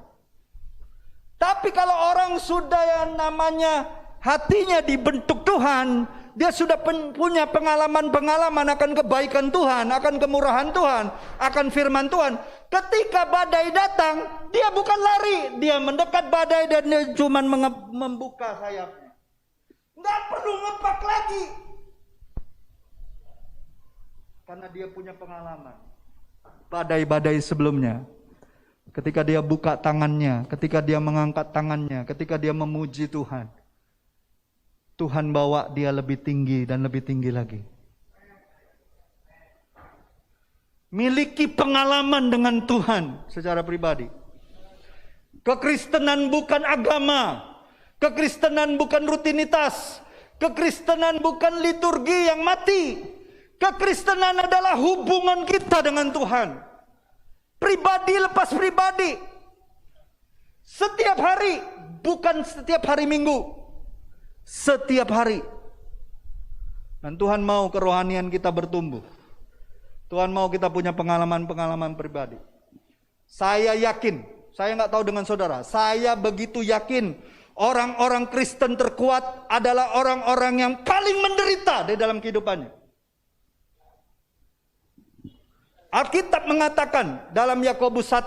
Tapi kalau orang sudah yang namanya hatinya dibentuk Tuhan, dia sudah punya pengalaman-pengalaman akan kebaikan Tuhan, akan kemurahan Tuhan, akan firman Tuhan. Ketika badai datang, dia bukan lari, dia mendekat badai dan dia cuma membuka sayapnya. Nggak perlu ngepak lagi. Karena dia punya pengalaman. Badai-badai sebelumnya. Ketika dia buka tangannya, ketika dia mengangkat tangannya, ketika dia memuji Tuhan, Tuhan bawa dia lebih tinggi dan lebih tinggi lagi. Miliki pengalaman dengan Tuhan secara pribadi. Kekristenan bukan agama. Kekristenan bukan rutinitas. Kekristenan bukan liturgi yang mati. Kekristenan adalah hubungan kita dengan Tuhan. Pribadi lepas pribadi. Setiap hari, bukan setiap hari Minggu. Setiap hari. Dan Tuhan mau kerohanian kita bertumbuh. Tuhan mau kita punya pengalaman-pengalaman pribadi. Saya yakin, saya nggak tahu dengan saudara, saya begitu yakin orang-orang Kristen terkuat adalah orang-orang yang paling menderita di dalam kehidupannya. Alkitab mengatakan dalam Yakobus 1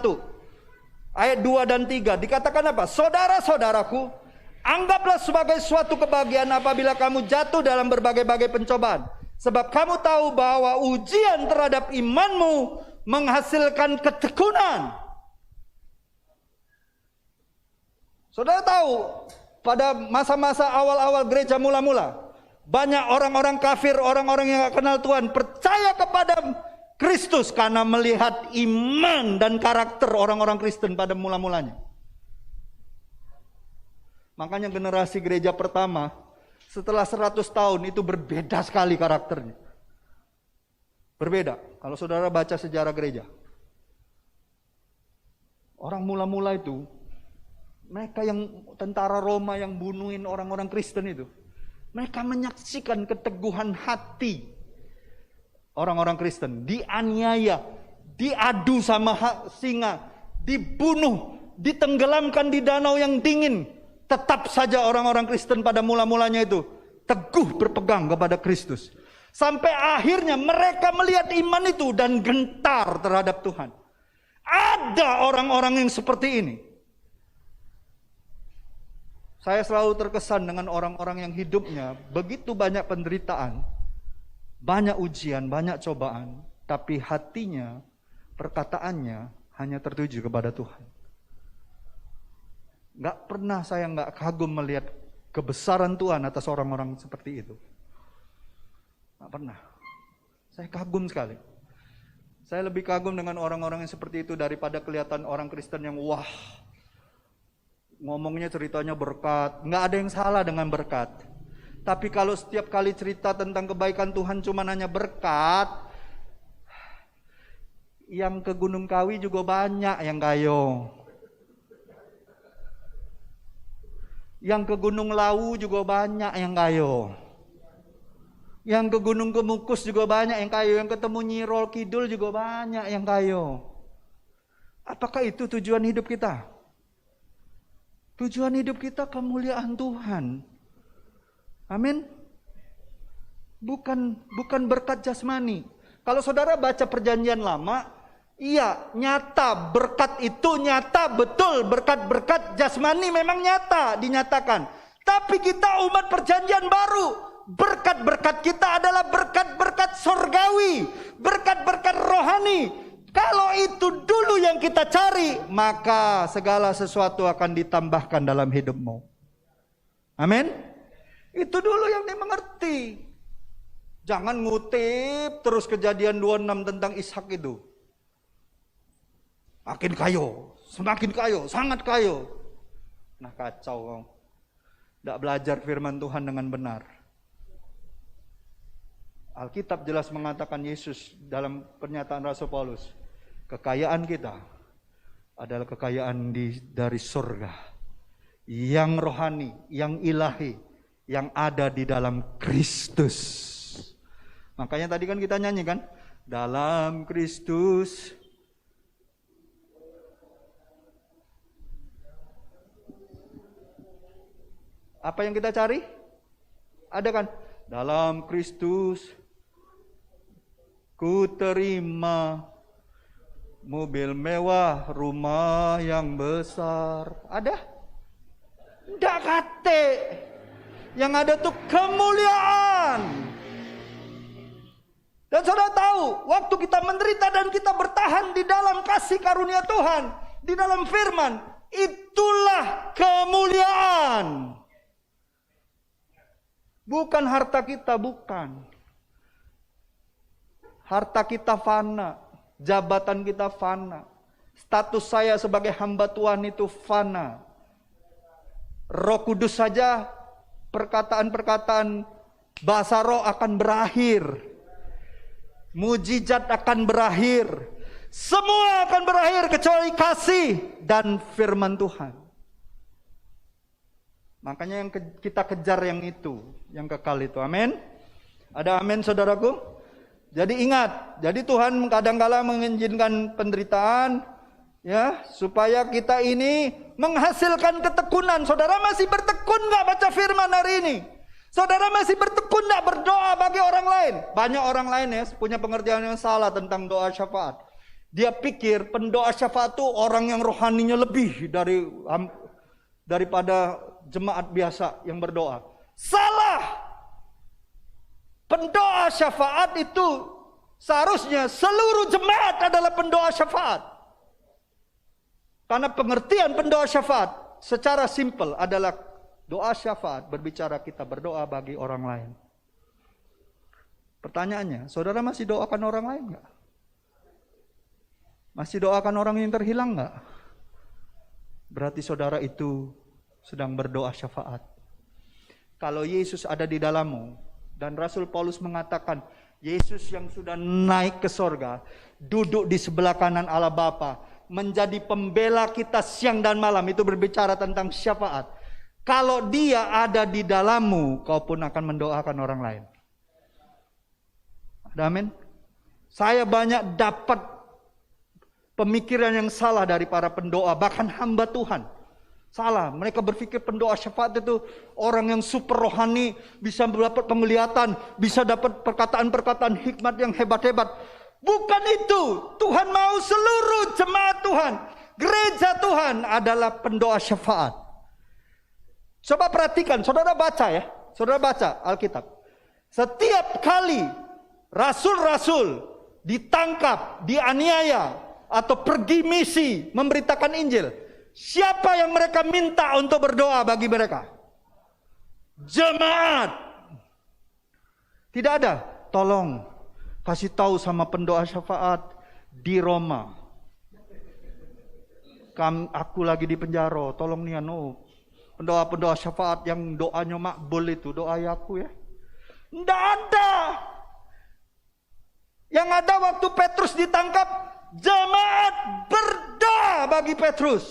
ayat 2 dan 3 dikatakan apa? Saudara-saudaraku, anggaplah sebagai suatu kebahagiaan apabila kamu jatuh dalam berbagai-bagai pencobaan. Sebab kamu tahu bahwa ujian terhadap imanmu menghasilkan ketekunan. Saudara tahu, pada masa-masa awal-awal gereja mula-mula, banyak orang-orang kafir, orang-orang yang gak kenal Tuhan, percaya kepada Kristus karena melihat iman dan karakter orang-orang Kristen pada mula-mulanya. Makanya generasi gereja pertama setelah 100 tahun itu berbeda sekali karakternya. Berbeda. Kalau saudara baca sejarah gereja. Orang mula-mula itu, mereka yang tentara Roma yang bunuhin orang-orang Kristen itu. Mereka menyaksikan keteguhan hati orang-orang Kristen. Dianiaya, diadu sama singa, dibunuh, ditenggelamkan di danau yang dingin. Tetap saja orang-orang Kristen pada mula-mulanya itu teguh berpegang kepada Kristus. Sampai akhirnya mereka melihat iman itu dan gentar terhadap Tuhan. Ada orang-orang yang seperti ini. Saya selalu terkesan dengan orang-orang yang hidupnya begitu banyak penderitaan, banyak ujian, banyak cobaan, tapi hatinya, perkataannya hanya tertuju kepada Tuhan. Gak pernah saya gak kagum melihat kebesaran Tuhan atas orang-orang seperti itu. Gak pernah. Saya kagum sekali. Saya lebih kagum dengan orang-orang yang seperti itu daripada kelihatan orang Kristen yang wah, ngomongnya ceritanya berkat. Gak ada yang salah dengan berkat. Tapi kalau setiap kali cerita tentang kebaikan Tuhan cuma hanya berkat, yang ke Gunung Kawi juga banyak yang kayo. Yang ke Gunung Lawu juga banyak yang kayo. Yang ke Gunung Kemukus juga banyak yang kayo. Yang ketemu Nyirol Kidul juga banyak yang kayo. Apakah itu tujuan hidup kita? Tujuan hidup kita kemuliaan Tuhan. Amin. Bukan berkat jasmani. Kalau saudara baca perjanjian lama, iya, nyata, berkat itu nyata, betul, berkat-berkat jasmani memang nyata, dinyatakan. Tapi kita umat perjanjian baru, berkat-berkat kita adalah berkat-berkat sorgawi, berkat-berkat rohani. Kalau itu dulu yang kita cari, maka segala sesuatu akan ditambahkan dalam hidupmu. Amin. Itu dulu yang dimengerti. Jangan ngutip terus kejadian 26 tentang Ishak itu. Makin kayo, semakin kayo, sangat kayo. Nah kacau kau. Tidak belajar firman Tuhan dengan benar. Alkitab jelas mengatakan Yesus dalam pernyataan Rasul Paulus. Kekayaan kita adalah kekayaan dari surga. Yang rohani, yang ilahi, yang ada di dalam Kristus. Makanya tadi kan kita nyanyi kan. Dalam Kristus. Apa yang kita cari? Ada kan? Dalam Kristus ku terima mobil mewah, rumah yang besar. Ada? Tidak kate. Yang ada tuh kemuliaan. Dan saudara tahu, waktu kita menderita dan kita bertahan di dalam kasih karunia Tuhan, di dalam firman, itulah kemuliaan. Bukan harta kita, bukan. Harta kita fana, jabatan kita fana, status saya sebagai hamba Tuhan itu fana. Roh Kudus saja, perkataan-perkataan bahasa roh akan berakhir. Mujizat akan berakhir. Semua akan berakhir kecuali kasih dan firman Tuhan. Makanya yang kita kejar yang itu, yang kekal itu. Amin. Ada amin saudaraku? Jadi ingat, jadi Tuhan kadang-kala mengizinkan penderitaan ya, supaya kita ini menghasilkan ketekunan. Saudara masih bertekun nggak baca firman hari ini? Saudara masih bertekun nggak berdoa bagi orang lain? Banyak orang lain ya punya pengertian yang salah tentang doa syafaat. Dia pikir pendoa syafaat itu orang yang rohaninya lebih daripada jemaat biasa yang berdoa. Salah. Pendoa syafaat itu seharusnya seluruh jemaat adalah pendoa syafaat. Karena pengertian pendoa syafaat secara simpel adalah doa syafaat berbicara kita berdoa bagi orang lain. Pertanyaannya, saudara masih doakan orang lain enggak? Masih doakan orang yang terhilang enggak? Berarti saudara itu sedang berdoa syafaat. kalau Yesus ada di dalammu. Dan Rasul Paulus mengatakan, Yesus yang sudah naik ke sorga, duduk di sebelah kanan Allah Bapa, menjadi pembela kita siang dan malam. Itu berbicara tentang syafaat. Kalau dia ada di dalammu, kau pun akan mendoakan orang lain. Amin. Saya banyak dapat pemikiran yang salah dari para pendoa, bahkan hamba Tuhan. Salah, mereka berpikir pendoa syafaat itu orang yang super rohani, bisa mendapat penglihatan, bisa dapat perkataan-perkataan hikmat yang hebat-hebat. Bukan itu. Tuhan mau seluruh jemaat Tuhan, gereja Tuhan adalah pendoa syafaat. Coba perhatikan, saudara baca ya. Saudara baca Alkitab. Setiap kali rasul-rasul ditangkap, dianiaya, atau pergi misi memberitakan Injil, siapa yang mereka minta untuk berdoa bagi mereka? Jemaat. Tidak ada, tolong kasih tahu sama pendoa syafaat di Roma. Aku lagi di penjara, tolong nih pendoa-pendoa syafaat yang doanya makbul itu, doa aku ya. Tidak ada. Yang ada waktu Petrus ditangkap, jemaat berdoa bagi Petrus.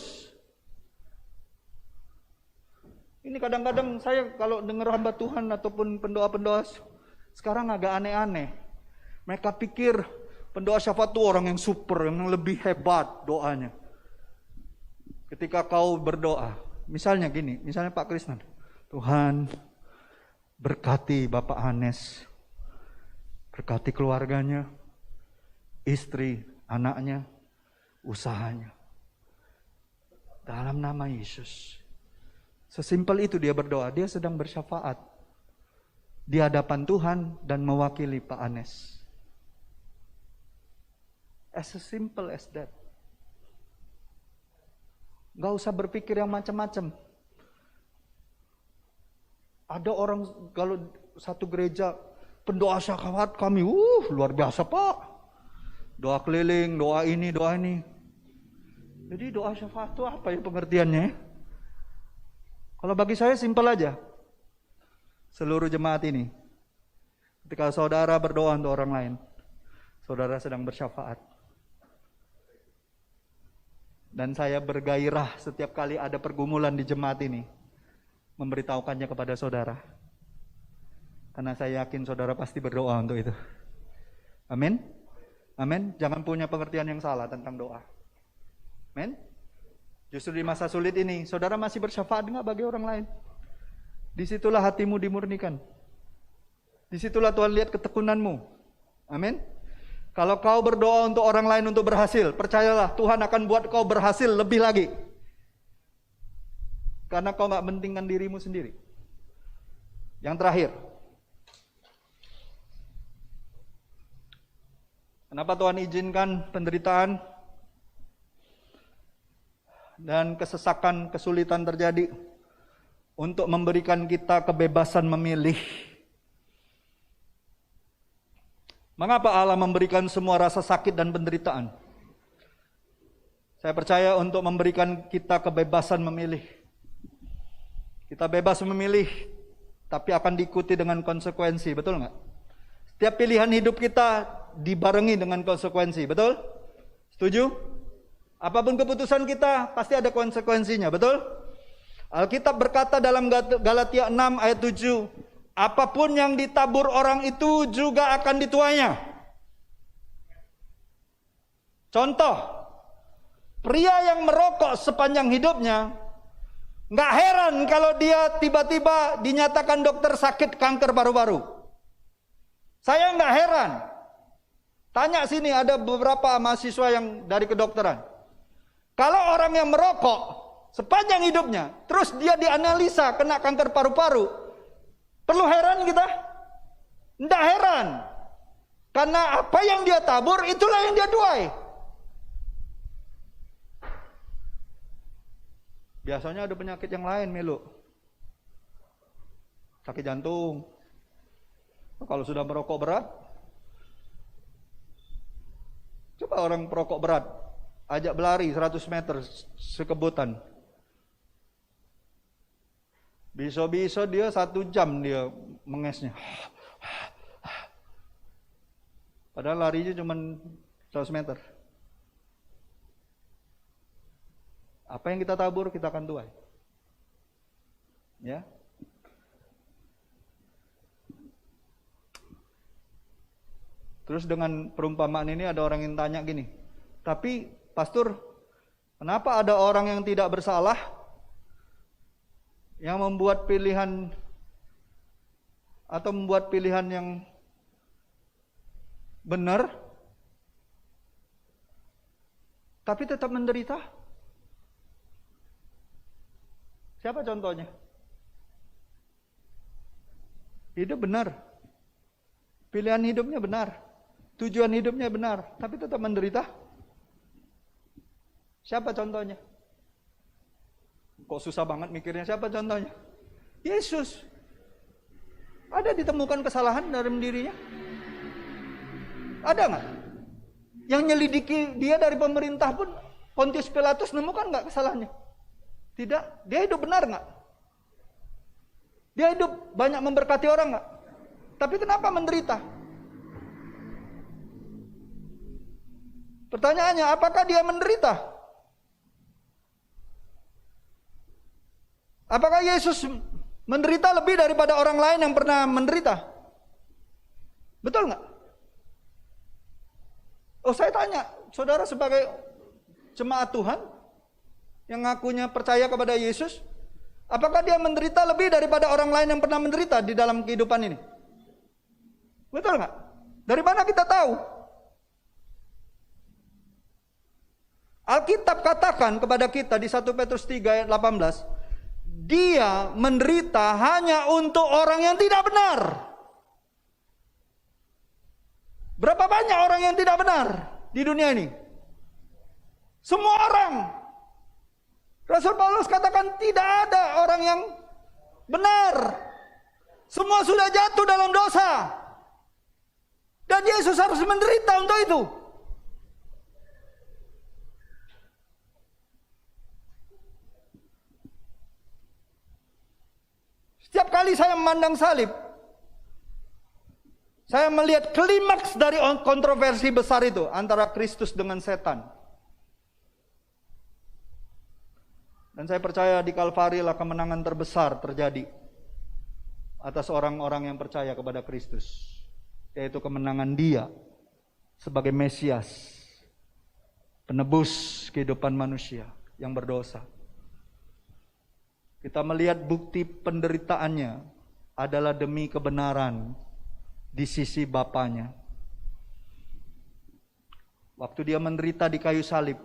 Ini kadang-kadang saya kalau dengar hamba Tuhan ataupun pendoa-pendoa sekarang agak aneh-aneh. Mereka pikir pendoa syafaat itu orang yang super, yang lebih hebat doanya. Ketika kau berdoa, misalnya gini, misalnya Pak Krisnan, Tuhan berkati Bapak Hanes, berkati keluarganya, istri, anaknya, usahanya. Dalam nama Yesus. Sesimpel itu dia berdoa, dia sedang bersyafaat di hadapan Tuhan dan mewakili Pak Anes. As simple as that. Gak usah berpikir yang macam-macam. Ada orang kalau satu gereja pendoa syafaat kami, luar biasa Pak. Doa keliling, doa ini, doa ini. Jadi doa syafaat itu apa ya pengertiannya? Kalau bagi saya simpel aja. Seluruh jemaat ini, ketika saudara berdoa untuk orang lain, saudara sedang bersyafaat. Dan saya bergairah setiap kali ada pergumulan di jemaat ini, memberitahukannya kepada saudara. Karena saya yakin saudara pasti berdoa untuk itu. Amin. Amin. Jangan punya pengertian yang salah tentang doa. Amin. Justru di masa sulit ini, saudara masih bersyafaat enggak bagi orang lain? Disitulah hatimu dimurnikan. Disitulah Tuhan lihat ketekunanmu. Amin. Kalau kau berdoa untuk orang lain untuk berhasil, percayalah Tuhan akan buat kau berhasil lebih lagi. Karena kau enggak mentingkan dirimu sendiri. Yang terakhir. Kenapa Tuhan izinkan penderitaan dan kesesakan, kesulitan terjadi? Untuk memberikan kita kebebasan memilih. Mengapa Allah memberikan semua rasa sakit dan penderitaan? Saya percaya untuk memberikan kita kebebasan memilih. Kita bebas memilih, tapi akan diikuti dengan konsekuensi, betul nggak? Setiap pilihan hidup kita dibarengi dengan konsekuensi, betul? Setuju? Apapun keputusan kita, pasti ada konsekuensinya, betul? Alkitab berkata dalam Galatia 6 ayat 7, apapun yang ditabur orang itu juga akan dituainya. Contoh, pria yang merokok sepanjang hidupnya, nggak heran kalau dia tiba-tiba dinyatakan dokter sakit kanker paru-paru. Saya nggak heran. Tanya sini, ada beberapa mahasiswa yang dari kedokteran. Kalau orang yang merokok sepanjang hidupnya, terus dia dianalisa kena kanker paru-paru, perlu heran kita? Tidak heran. Karena apa yang dia tabur, itulah yang dia tuai. Biasanya ada penyakit yang lain, Milo. Sakit jantung. Kalau sudah merokok berat, coba orang perokok berat, ajak berlari 100 meter sekebutan. Bisa-bisa dia 1 jam dia mengesnya. Padahal larinya cuma 100 meter. Apa yang kita tabur, kita akan tuai. Ya. Terus dengan perumpamaan ini ada orang yang tanya gini, tapi pastor, kenapa ada orang yang tidak bersalah yang membuat pilihan atau membuat pilihan yang benar tapi tetap menderita? Siapa contohnya? Hidup benar, pilihan hidupnya benar, tujuan hidupnya benar, tapi tetap menderita. Siapa contohnya? Kok susah banget mikirnya, siapa contohnya? Yesus. Ada ditemukan kesalahan dalam dirinya? Ada nggak? Yang nyelidiki dia dari pemerintah pun, Pontius Pilatus nemukan nggak kesalahannya? Tidak. Dia hidup benar nggak? Dia hidup banyak memberkati orang nggak? Tapi kenapa menderita? Pertanyaannya, apakah dia menderita? Apakah Yesus menderita lebih daripada orang lain yang pernah menderita? Betul nggak? Oh, saya tanya, saudara sebagai jemaat Tuhan yang ngakunya percaya kepada Yesus, apakah dia menderita lebih daripada orang lain yang pernah menderita di dalam kehidupan ini? Betul nggak? Dari mana kita tahu? Alkitab katakan kepada kita di 1 Petrus 3 ayat 18, dia menderita hanya untuk orang yang tidak benar. Berapa banyak orang yang tidak benar di dunia ini? Semua orang. Rasul Paulus katakan tidak ada orang yang benar. Semua sudah jatuh dalam dosa. Dan Yesus harus menderita untuk itu. Setiap kali saya memandang salib, saya melihat klimaks dari kontroversi besar itu antara Kristus dengan setan. Dan saya percaya di Kalvari lah kemenangan terbesar terjadi atas orang-orang yang percaya kepada Kristus, yaitu kemenangan Dia sebagai Mesias, penebus kehidupan manusia yang berdosa. Kita melihat bukti penderitaannya adalah demi kebenaran di sisi Bapanya. Waktu dia menderita di kayu salib,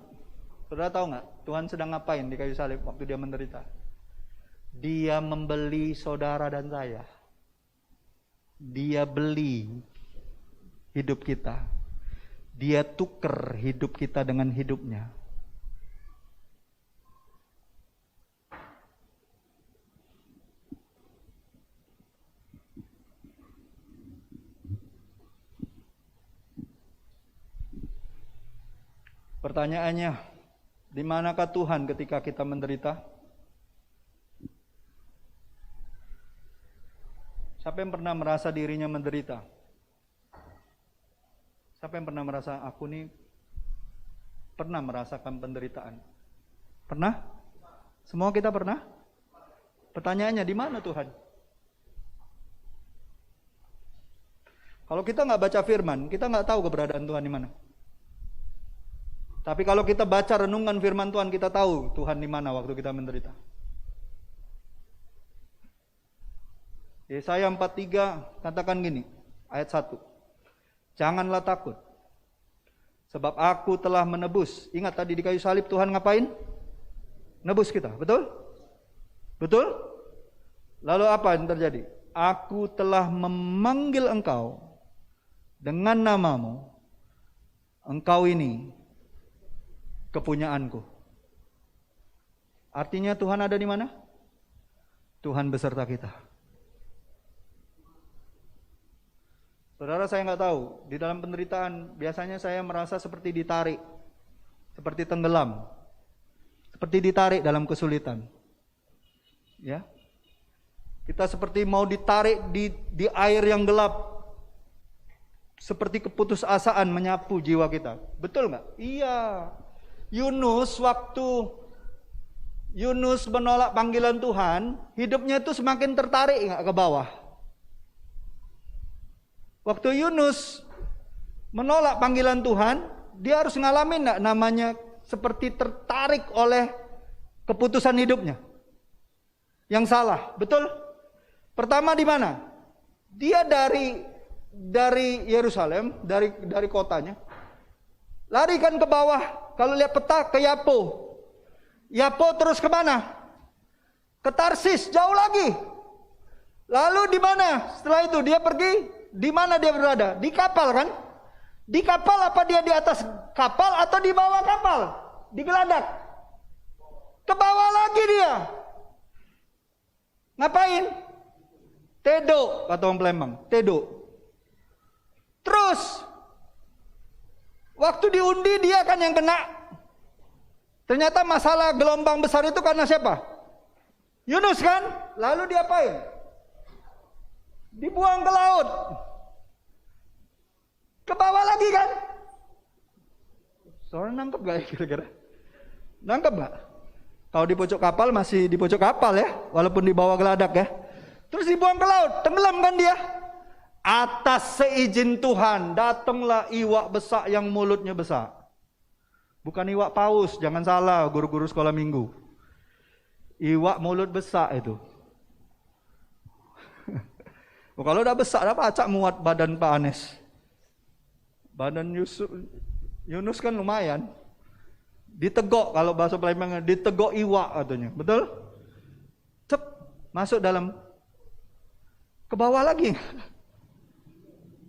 saudara tahu nggak Tuhan sedang ngapain di kayu salib waktu dia menderita? Dia membeli saudara dan saya. Dia beli hidup kita. Dia tuker hidup kita dengan hidupnya. Pertanyaannya, di manakah Tuhan ketika kita menderita? Siapa yang pernah merasa dirinya menderita? Siapa yang pernah merasa aku nih pernah merasakan penderitaan? Pernah? Semua kita pernah? Pertanyaannya, di mana Tuhan? Kalau kita nggak baca firman, kita nggak tahu keberadaan Tuhan di mana. Tapi kalau kita baca renungan firman Tuhan, kita tahu Tuhan di mana waktu kita menderita. Yesaya 43 katakan gini, ayat 1. Janganlah takut, sebab aku telah menebus. Ingat tadi di kayu salib Tuhan ngapain? Nebus kita, betul? Betul? Lalu apa yang terjadi? Aku telah memanggil engkau dengan namamu. Engkau ini kepunyaanku. Artinya Tuhan ada di mana? Tuhan beserta kita. Saudara, saya nggak tahu, di dalam penderitaan biasanya saya merasa seperti ditarik, seperti tenggelam, seperti ditarik dalam kesulitan. Ya, Kita seperti mau ditarik di air yang gelap. Seperti keputusasaan menyapu jiwa kita. Betul nggak? Iya. Waktu Yunus menolak panggilan Tuhan, hidupnya itu semakin tertarik nggak ke bawah. Waktu Yunus menolak panggilan Tuhan, dia harus ngalamin nggak namanya seperti tertarik oleh keputusan hidupnya yang salah. Betul? Pertama di mana? Dia dari Yerusalem, dari kotanya, lari kan ke bawah. Kalau lihat peta, ke Yapo. Yapo terus ke mana? Ke Tarsis, jauh lagi. Lalu di mana? Setelah itu dia pergi. Di mana dia berada? Di kapal kan? Di kapal apa dia di atas kapal atau di bawah kapal? Digeladak. Ke bawah lagi dia. Ngapain? Tedo, kata orang Palembang. Tedo. Terus waktu diundi dia kan yang kena. Ternyata masalah gelombang besar itu karena siapa? Yunus kan? Lalu diapain? Dibuang ke laut. Ke bawah lagi kan? Soalnya nangkep gak ya kira-kira? Nangkep gak? Kalau di pojok kapal masih di pojok kapal ya, walaupun di bawah geladak ya. Terus dibuang ke laut, tenggelam kan dia? Atas seizin Tuhan, datanglah iwak besak yang mulutnya besar. Bukan iwak paus, jangan salah guru-guru sekolah minggu. Iwak mulut besar itu. Kalau udah besar, apa acak muat badan Pak Anes? Badan Yunus kan lumayan. Ditegok, kalau bahasa Palembang, ditegok iwak katanya. Betul? Cep, masuk dalam. Ke bawah lagi.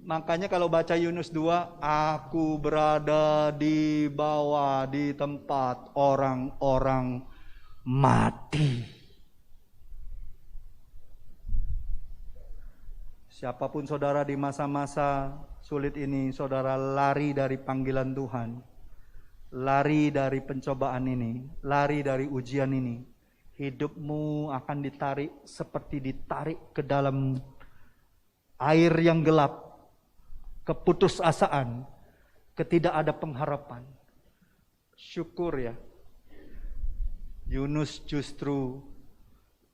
Makanya kalau baca Yunus 2, aku berada di bawah di tempat orang-orang mati. Siapapun saudara di masa-masa sulit ini, saudara lari dari panggilan Tuhan. Lari dari pencobaan ini, lari dari ujian ini. Hidupmu akan ditarik seperti ditarik ke dalam air yang gelap. Keputusasaan, ketidak ada pengharapan. Syukur ya, Yunus justru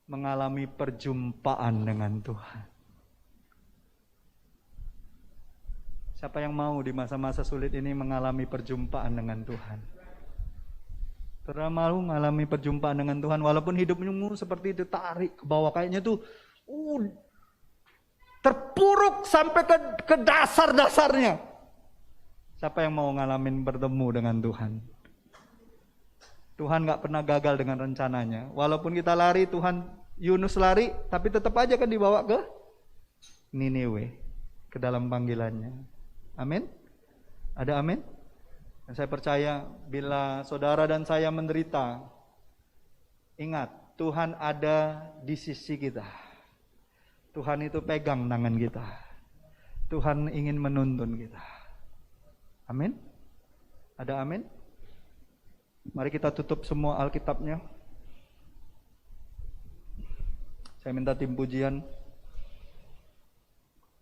mengalami perjumpaan dengan Tuhan. Siapa yang mau di masa-masa sulit ini mengalami perjumpaan dengan Tuhan? Pernah mau mengalami perjumpaan dengan Tuhan walaupun hidupmu seperti itu tarik ke bawah, kayaknya tuh terpuruk sampai ke dasar-dasarnya. Siapa yang mau ngalamin bertemu dengan Tuhan? Tuhan gak pernah gagal dengan rencananya. Walaupun kita lari, Yunus lari, tapi tetap aja kan dibawa ke Niniwe, ke dalam panggilannya. Amin? Ada amin? Dan saya percaya bila saudara dan saya menderita, ingat Tuhan ada di sisi kita. Tuhan itu pegang tangan kita. Tuhan ingin menuntun kita. Amin? Ada amin? Mari kita tutup semua Alkitabnya. Saya minta tim pujian.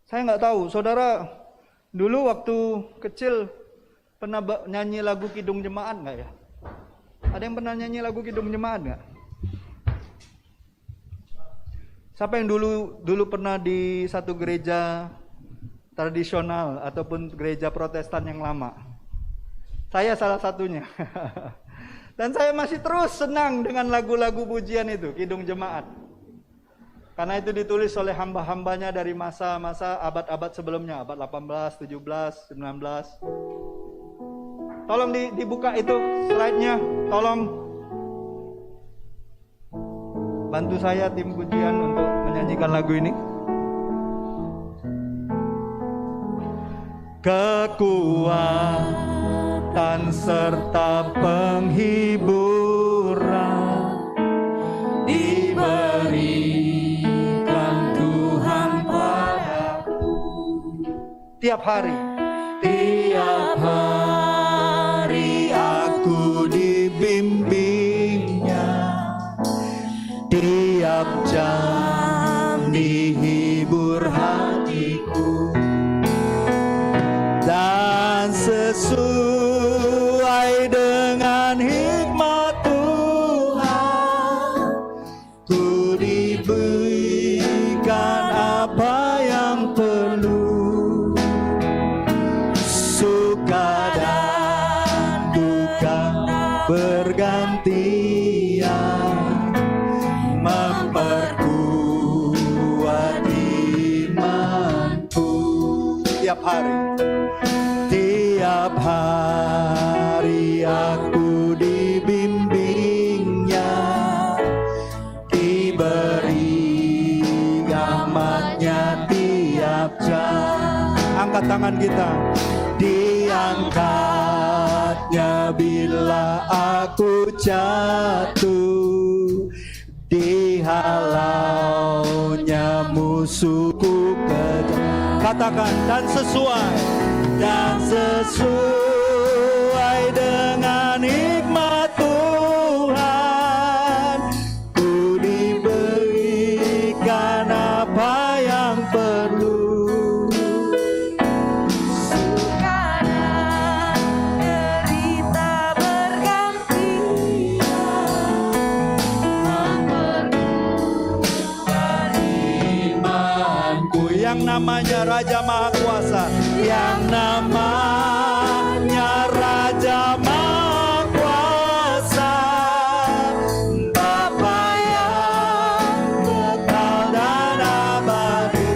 Saya nggak tahu, saudara dulu waktu kecil pernah nyanyi lagu Kidung Jemaat nggak ya? Ada yang pernah nyanyi lagu Kidung Jemaat nggak? Siapa yang dulu pernah di satu gereja tradisional ataupun gereja Protestan yang lama? Saya salah satunya. Dan saya masih terus senang dengan lagu-lagu pujian itu, Kidung Jemaat. Karena itu ditulis oleh hamba-hambanya dari masa-masa abad-abad sebelumnya, abad 18, 17, 19. Tolong dibuka itu slide-nya, tolong. Bantu saya tim pujian untuk menyanyikan lagu ini. Kekuatan serta penghiburan diberikan Tuhan padaku. Tiap hari aku dibimbingnya. Tiap jam bagiku, dan sesuai dengan hikmat Tuhan, ku diberikan apa yang perlu, suka dan duka bergantian, memperkuat imanku. Tiap hari aku dibimbingnya, diberi rahmatnya tiap jam. Angkat tangan kita. Diangkatnya bila aku jatuh, dihalaunya musuhku kejam. Katakan, dan sesuai dengan hikmat Tuhan, ku diberikan apa yang perlu, Suka dan derita bergantian, memperkuat imanku. Yang namanya Raja Maha Kuasa, yang namanya Raja Maha Kuasa, Bapa yang kekal dan abadi,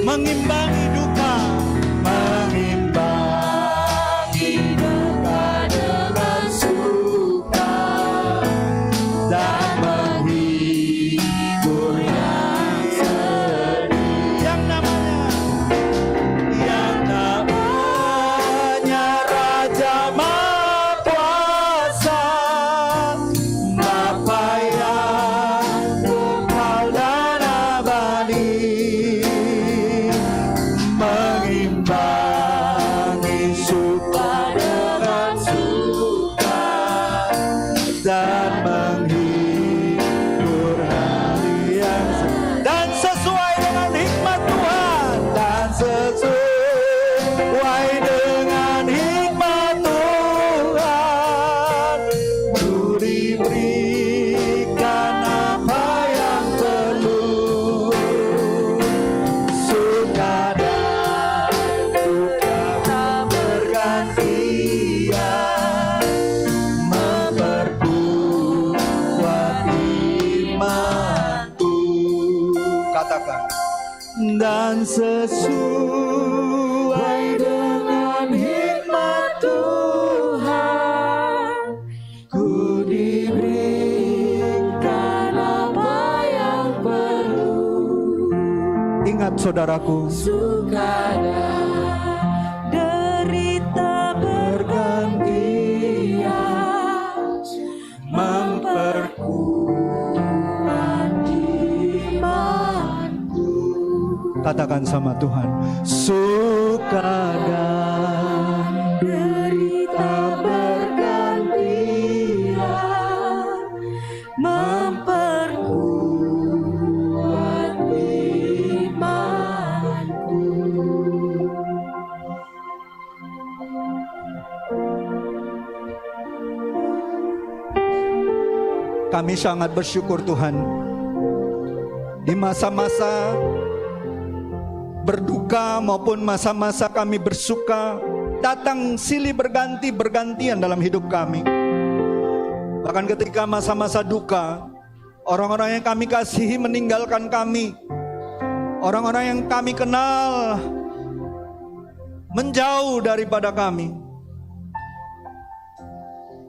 mengimbangi duka dengan suka, dan menghibur yang sedih. Yang namanya Raja Maha Kuasa, Bapa yang kekal dan abadi, mengimbangi suka dengan suka, dan menghibur hati yang sedih. Dan sesuai dengan hikmat Tuhan, dan sesuai dengan hikmat Tuhan, ku diberikan apa yang perlu, suka dan duka bergantian, memperkuat imanku. Katakan, dan sesuai dengan hikmat Tuhan, ku diberikan apa yang perlu. Ingat saudaraku, suka dan derita bergantian, memperkuat imanku. katakan sama Tuhan, suka dan derita bergantian, memperkuat imanku. Kami sangat bersyukur Tuhan, di masa-masa berduka maupun masa-masa kami bersuka, datang silih bergantian dalam hidup kami. Bahkan ketika masa-masa duka, orang-orang yang kami kasihi meninggalkan kami, orang-orang yang kami kenal menjauh daripada kami.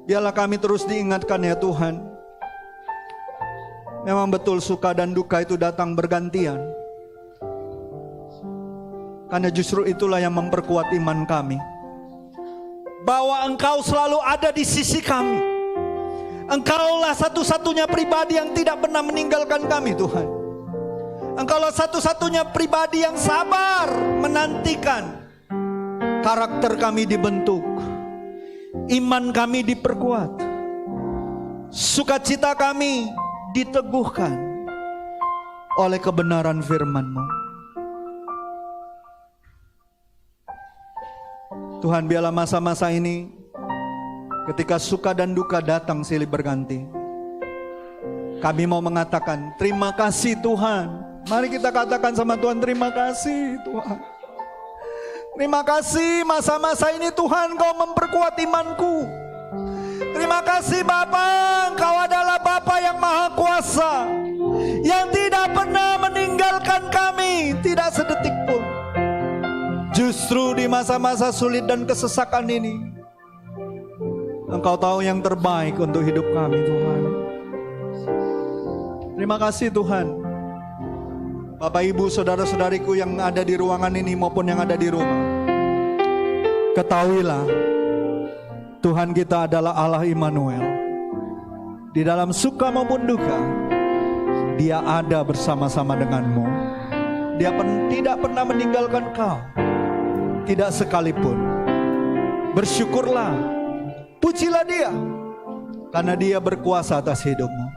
Biarlah kami terus diingatkan ya Tuhan, memang betul suka dan duka itu datang bergantian. Karena justru itulah yang memperkuat iman kami, bahwa Engkau selalu ada di sisi kami. Engkaulah satu-satunya pribadi yang tidak pernah meninggalkan kami Tuhan. Engkaulah satu-satunya pribadi yang sabar menantikan karakter kami dibentuk, iman kami diperkuat, sukacita kami diteguhkan oleh kebenaran firman-Mu. Tuhan, biarlah masa-masa ini ketika suka dan duka datang silih berganti, kami mau mengatakan terima kasih Tuhan. Mari kita katakan sama Tuhan, terima kasih Tuhan. Terima kasih masa-masa ini Tuhan, Kau memperkuat imanku. Terima kasih Bapa, Engkau adalah Bapa yang Maha Kuasa, yang tidak pernah meninggalkan kami, tidak sedetik pun. Justru di masa-masa sulit dan kesesakan ini, Engkau tahu yang terbaik untuk hidup kami Tuhan. Terima kasih Tuhan. Bapak Ibu saudara-saudariku yang ada di ruangan ini maupun yang ada di rumah, ketahuilah Tuhan kita adalah Allah Immanuel. Di dalam suka maupun duka, Dia ada bersama-sama denganmu. Dia tidak pernah meninggalkan kau, tidak sekalipun. Bersyukurlah, pujilah Dia, karena Dia berkuasa atas hidupmu.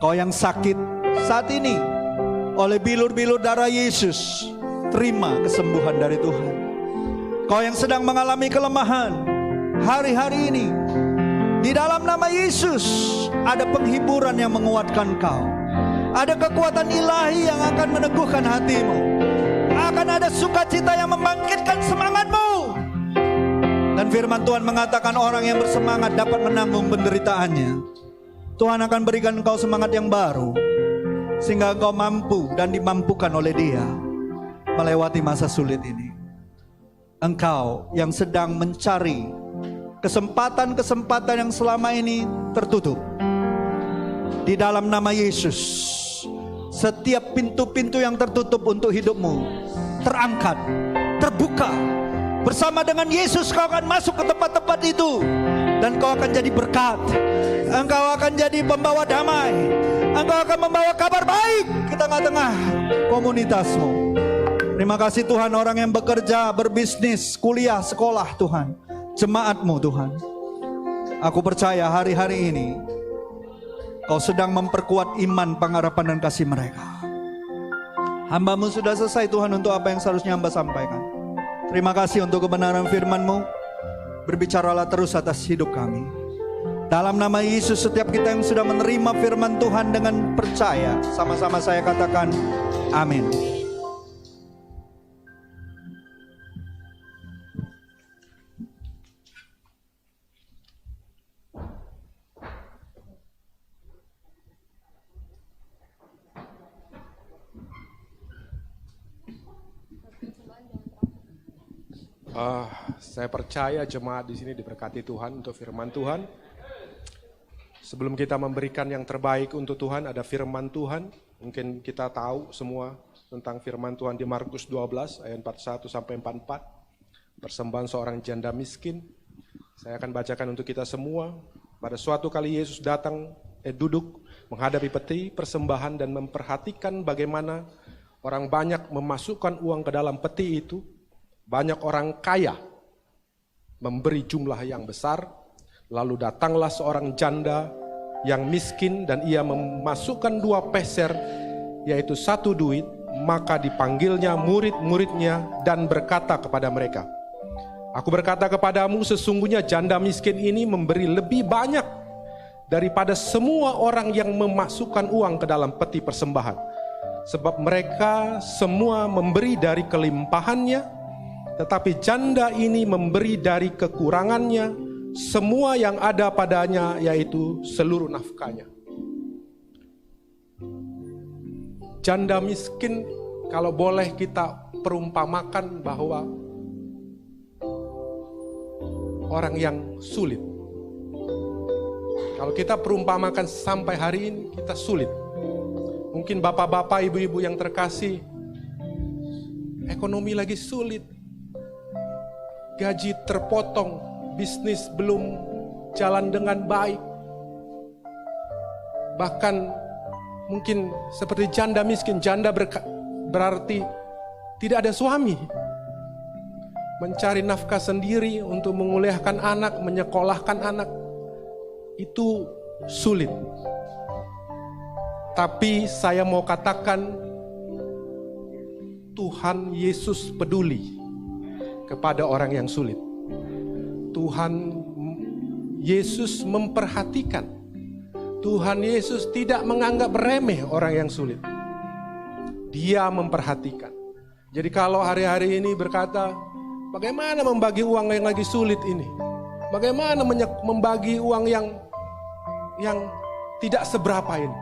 Kau yang sakit saat ini, oleh bilur-bilur darah Yesus, terima kesembuhan dari Tuhan. Kau yang sedang mengalami kelemahan, hari-hari ini, di dalam nama Yesus, ada penghiburan yang menguatkan kau. Ada kekuatan ilahi yang akan meneguhkan hatimu. Akan ada sukacita yang membangkitkan semangatmu. Dan firman Tuhan mengatakan orang yang bersemangat dapat menanggung penderitaannya. Tuhan akan berikan engkau semangat yang baru, sehingga engkau mampu dan dimampukan oleh Dia melewati masa sulit ini. Engkau yang sedang mencari kesempatan-kesempatan yang selama ini tertutup, di dalam nama Yesus, setiap pintu-pintu yang tertutup untuk hidupmu terangkat, terbuka. Bersama dengan Yesus kau akan masuk ke tempat-tempat itu, dan kau akan jadi berkat. Engkau akan jadi pembawa damai. Engkau akan membawa kabar baik ke tengah-tengah komunitasmu. Terima kasih Tuhan, orang yang bekerja, berbisnis, kuliah, sekolah Tuhan, jemaatmu Tuhan. Aku percaya hari-hari ini Kau sedang memperkuat iman, pengharapan dan kasih mereka. Hamba-Mu sudah selesai Tuhan untuk apa yang seharusnya hamba sampaikan. Terima kasih untuk kebenaran firman-Mu. Berbicaralah terus atas hidup kami. Dalam nama Yesus, setiap kita yang sudah menerima firman Tuhan dengan percaya, sama-sama saya katakan amin. Saya percaya jemaat di sini diberkati Tuhan untuk firman Tuhan. Sebelum kita memberikan yang terbaik untuk Tuhan, ada firman Tuhan. Mungkin kita tahu semua tentang firman Tuhan di Markus 12 ayat 41 sampai 44. Persembahan seorang janda miskin. Saya akan bacakan untuk kita semua. Pada suatu kali Yesus datang, duduk menghadapi peti persembahan dan memperhatikan bagaimana orang banyak memasukkan uang ke dalam peti itu. Banyak orang kaya memberi jumlah yang besar, lalu datanglah seorang janda yang miskin dan ia memasukkan 2 peser, yaitu 1 duit, maka dipanggilnya murid-muridnya dan berkata kepada mereka, "Aku berkata kepadamu, sesungguhnya janda miskin ini memberi lebih banyak daripada semua orang yang memasukkan uang ke dalam peti persembahan. Sebab mereka semua memberi dari kelimpahannya, tetapi janda ini memberi dari kekurangannya semua yang ada padanya, yaitu seluruh nafkahnya." Janda miskin, kalau boleh kita perumpamakan bahwa orang yang sulit. Kalau kita perumpamakan sampai hari ini, kita sulit. Mungkin bapak-bapak, ibu-ibu yang terkasih, ekonomi lagi sulit. Gaji terpotong, bisnis belum jalan dengan baik. Bahkan mungkin seperti janda miskin, janda berarti tidak ada suami. Mencari nafkah sendiri untuk menguliahkan anak, menyekolahkan anak, itu sulit. Tapi saya mau katakan, Tuhan Yesus peduli kepada orang yang sulit. Tuhan Yesus memperhatikan. Tuhan Yesus tidak menganggap remeh orang yang sulit. Dia memperhatikan. Jadi kalau hari-hari ini berkata, bagaimana membagi uang yang lagi sulit ini? Bagaimana membagi uang yang tidak seberapa ini?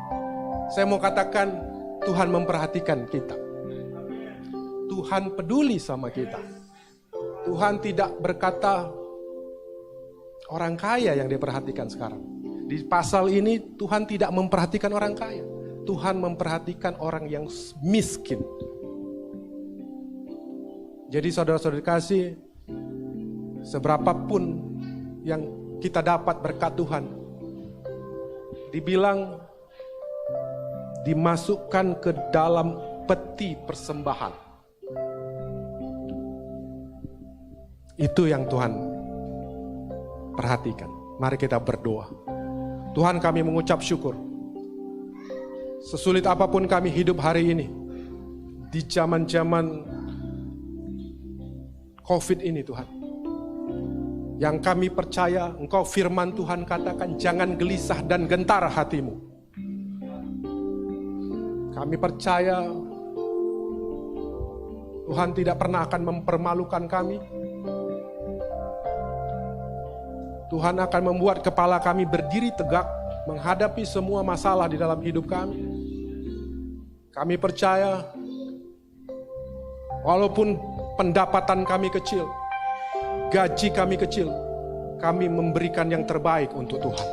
Saya mau katakan, Tuhan memperhatikan kita. Tuhan peduli sama kita. Tuhan tidak berkata orang kaya yang diperhatikan sekarang. Di pasal ini Tuhan tidak memperhatikan orang kaya. Tuhan memperhatikan orang yang miskin. Jadi saudara-saudara kasih, seberapapun yang kita dapat berkat Tuhan, dibilang dimasukkan ke dalam peti persembahan. Itu yang Tuhan perhatikan. Mari kita berdoa. Tuhan, kami mengucap syukur. Sesulit apapun kami hidup hari ini, di zaman-zaman COVID ini Tuhan, yang kami percaya Engkau firman Tuhan katakan, jangan gelisah dan gentar hatimu. Kami percaya Tuhan tidak pernah akan mempermalukan kami. Tuhan akan membuat kepala kami berdiri tegak menghadapi semua masalah di dalam hidup kami. Kami percaya walaupun pendapatan kami kecil, gaji kami kecil, kami memberikan yang terbaik untuk Tuhan.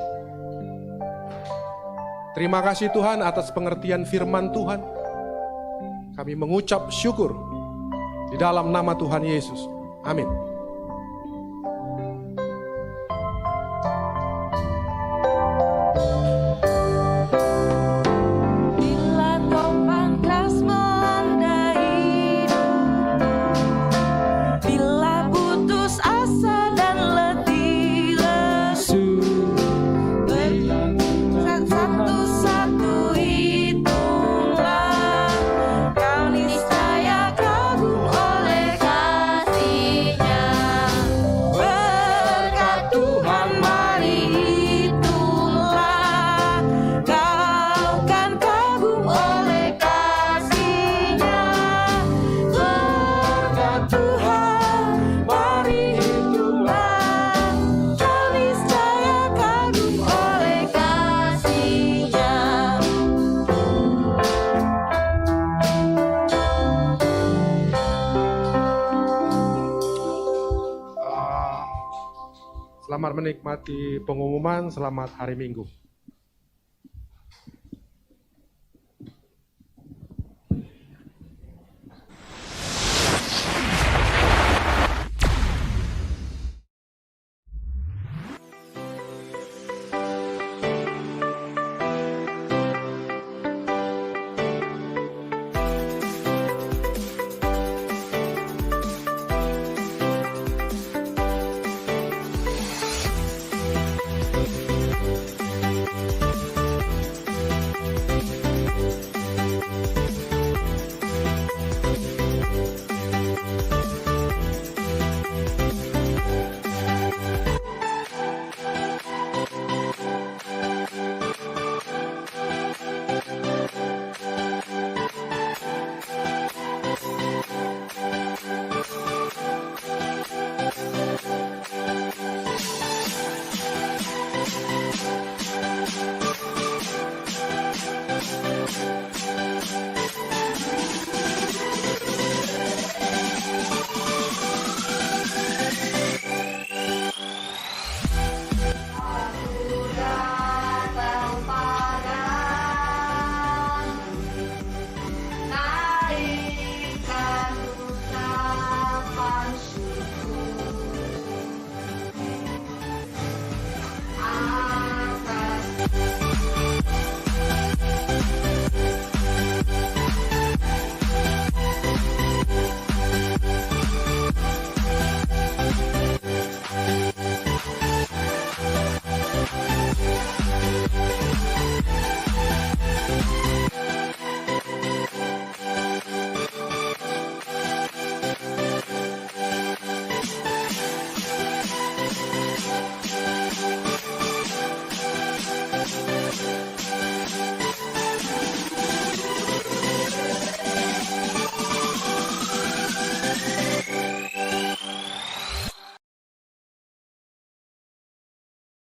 Terima kasih Tuhan atas pengertian firman Tuhan. Kami mengucap syukur di dalam nama Tuhan Yesus. Amin. Selamat menikmati pengumuman, selamat hari Minggu.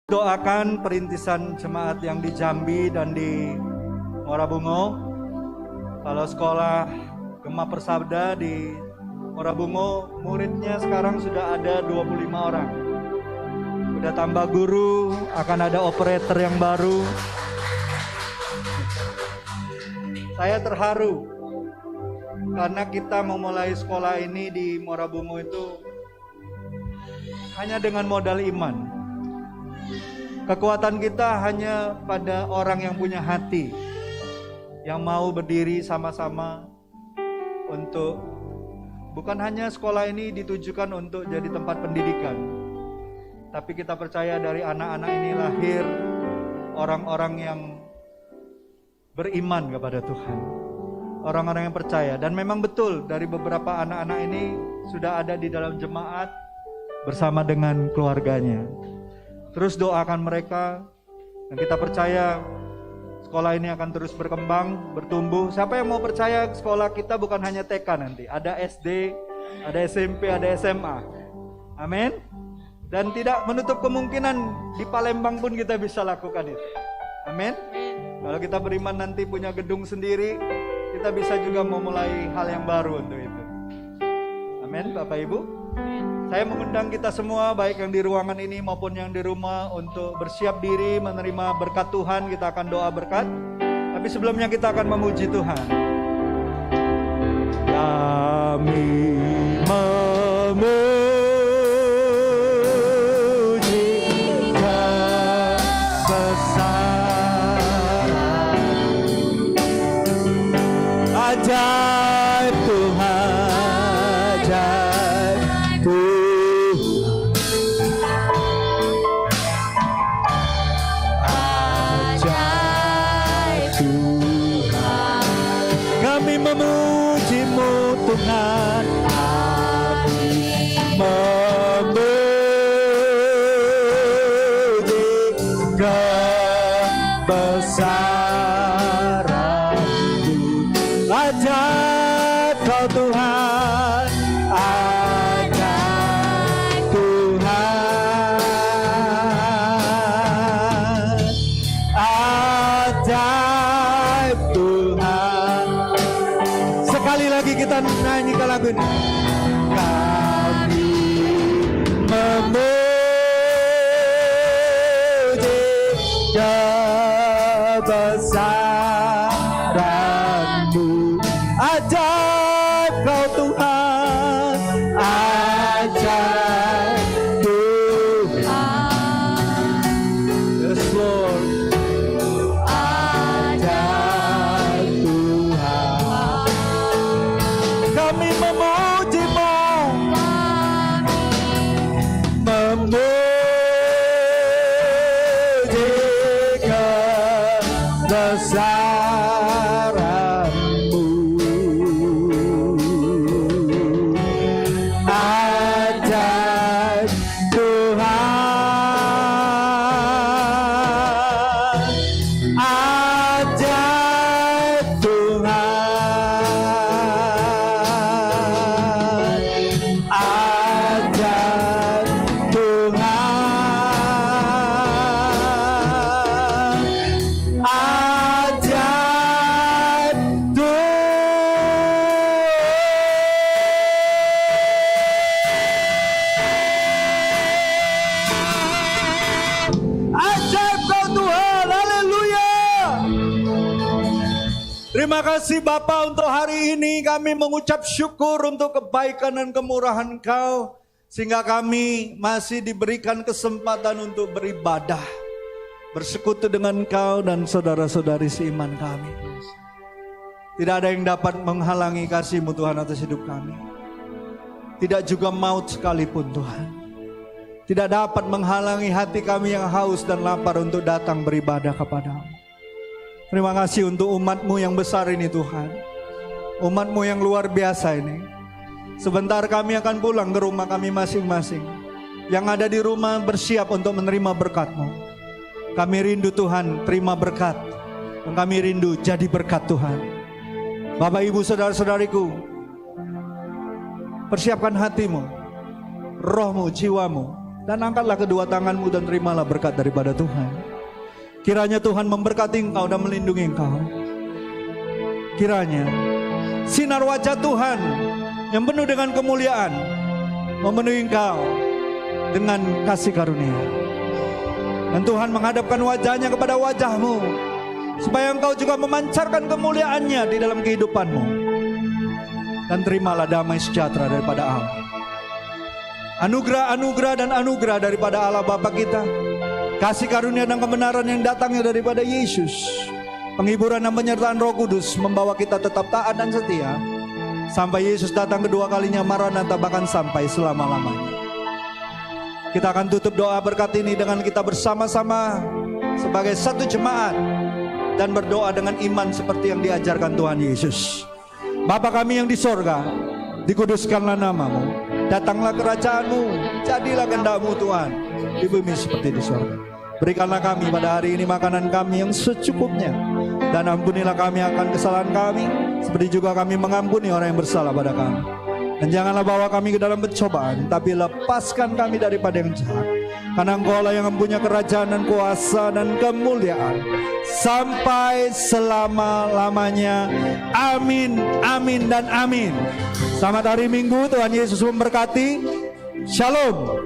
Doakan perintisan jemaat yang di Jambi dan di Muara Bungo. Kalau sekolah Gema Persabda di Muara Bungo, muridnya sekarang sudah ada 25 orang. Udah tambah guru, akan ada operator yang baru. Saya terharu karena kita memulai sekolah ini di Muara Bungo itu hanya dengan modal iman. Kekuatan kita hanya pada orang yang punya hati, yang mau berdiri sama-sama untuk bukan hanya sekolah ini ditujukan untuk jadi tempat pendidikan, tapi kita percaya dari anak-anak ini lahir orang-orang yang beriman kepada Tuhan, orang-orang yang percaya. Dan memang betul dari beberapa anak-anak ini sudah ada di dalam jemaat bersama dengan keluarganya. Terus doakan mereka, dan kita percaya sekolah ini akan terus berkembang, bertumbuh. Siapa yang mau percaya sekolah kita bukan hanya TK nanti, ada SD, ada SMP, ada SMA. Amin. Dan tidak menutup kemungkinan di Palembang pun kita bisa lakukan itu. Amin. Kalau kita beriman nanti punya gedung sendiri, kita bisa juga memulai hal yang baru untuk itu. Amin, Bapak Ibu. Saya mengundang kita semua, baik yang di ruangan ini maupun yang di rumah, untuk bersiap diri menerima berkat Tuhan. Kita akan doa berkat, tapi sebelumnya kita akan memuji Tuhan. Kami memuji kebesaran, ajaib Tuhan, ajaib Tuhan. Kami memuji-Mu Tuhan, kami memuji kebesaran-Mu. Ajaib Kau Tuhan, ajaib Tuhan, ajaib Tuhan. Sekali lagi kita nyanyikan lagu ini. Kami memuji kebesaran-Mu. Ajaib Kau Tuhan, ajaib Tuhan. Yes Lord, ajaib Tuhan. Kami memuji-Mu, memuji kebesaran-Mu. Ajaib Tuhan, ajaib Tuhan, ajaib Tuhan, ajaib ajaib Kau Tuhan, haleluya. Terima kasih Bapa, untuk hari ini kami mengucap syukur untuk kebaikan dan kemurahan Kau, sehingga kami masih diberikan kesempatan untuk beribadah, bersekutu dengan Kau dan saudara-saudari seiman kami. Tidak ada yang dapat menghalangi kasih-Mu Tuhan atas hidup kami. Tidak juga maut sekalipun Tuhan. Tidak dapat menghalangi hati kami yang haus dan lapar untuk datang beribadah kepada-Mu. Terima kasih untuk umat-Mu yang besar ini Tuhan. Umat-Mu yang luar biasa ini. Sebentar kami akan pulang ke rumah kami masing-masing. Yang ada di rumah bersiap untuk menerima berkat-Mu. Kami rindu Tuhan terima berkat. Dan kami rindu jadi berkat Tuhan. Bapak Ibu saudara-saudariku, persiapkan hatimu, rohmu, jiwamu. Dan angkatlah kedua tanganmu dan terimalah berkat daripada Tuhan. Kiranya Tuhan memberkati engkau dan melindungi engkau. Kiranya sinar wajah Tuhan yang penuh dengan kemuliaan memenuhi engkau dengan kasih karunia. Dan Tuhan menghadapkan wajahnya kepada wajahmu, supaya engkau juga memancarkan kemuliaannya di dalam kehidupanmu. Dan terimalah damai sejahtera daripada Allah. Anugerah-anugerah dan anugerah daripada Allah Bapa kita, kasih karunia dan kebenaran yang datangnya daripada Yesus, penghiburan dan penyertaan Roh Kudus membawa kita tetap taat dan setia sampai Yesus datang kedua kalinya, Maranatha, bahkan sampai selama-lamanya. Kita akan tutup doa berkat ini dengan kita bersama-sama sebagai satu jemaat dan berdoa dengan iman seperti yang diajarkan Tuhan Yesus. Bapa kami yang di sorga, dikuduskanlah namamu, datanglah kerajaanmu, jadilah kehendak-Mu Tuhan, di bumi seperti di sorga. Berikanlah kami pada hari ini makanan kami yang secukupnya, dan ampunilah kami akan kesalahan kami, seperti juga kami mengampuni orang yang bersalah pada kami. Dan janganlah bawa kami ke dalam pencobaan, tapi lepaskan kami daripada yang jahat. Karena Engkau-lah yang mempunyai kerajaan dan kuasa dan kemuliaan sampai selama-lamanya. Amin, amin, dan amin. Selamat hari Minggu, Tuhan Yesus memberkati. Shalom.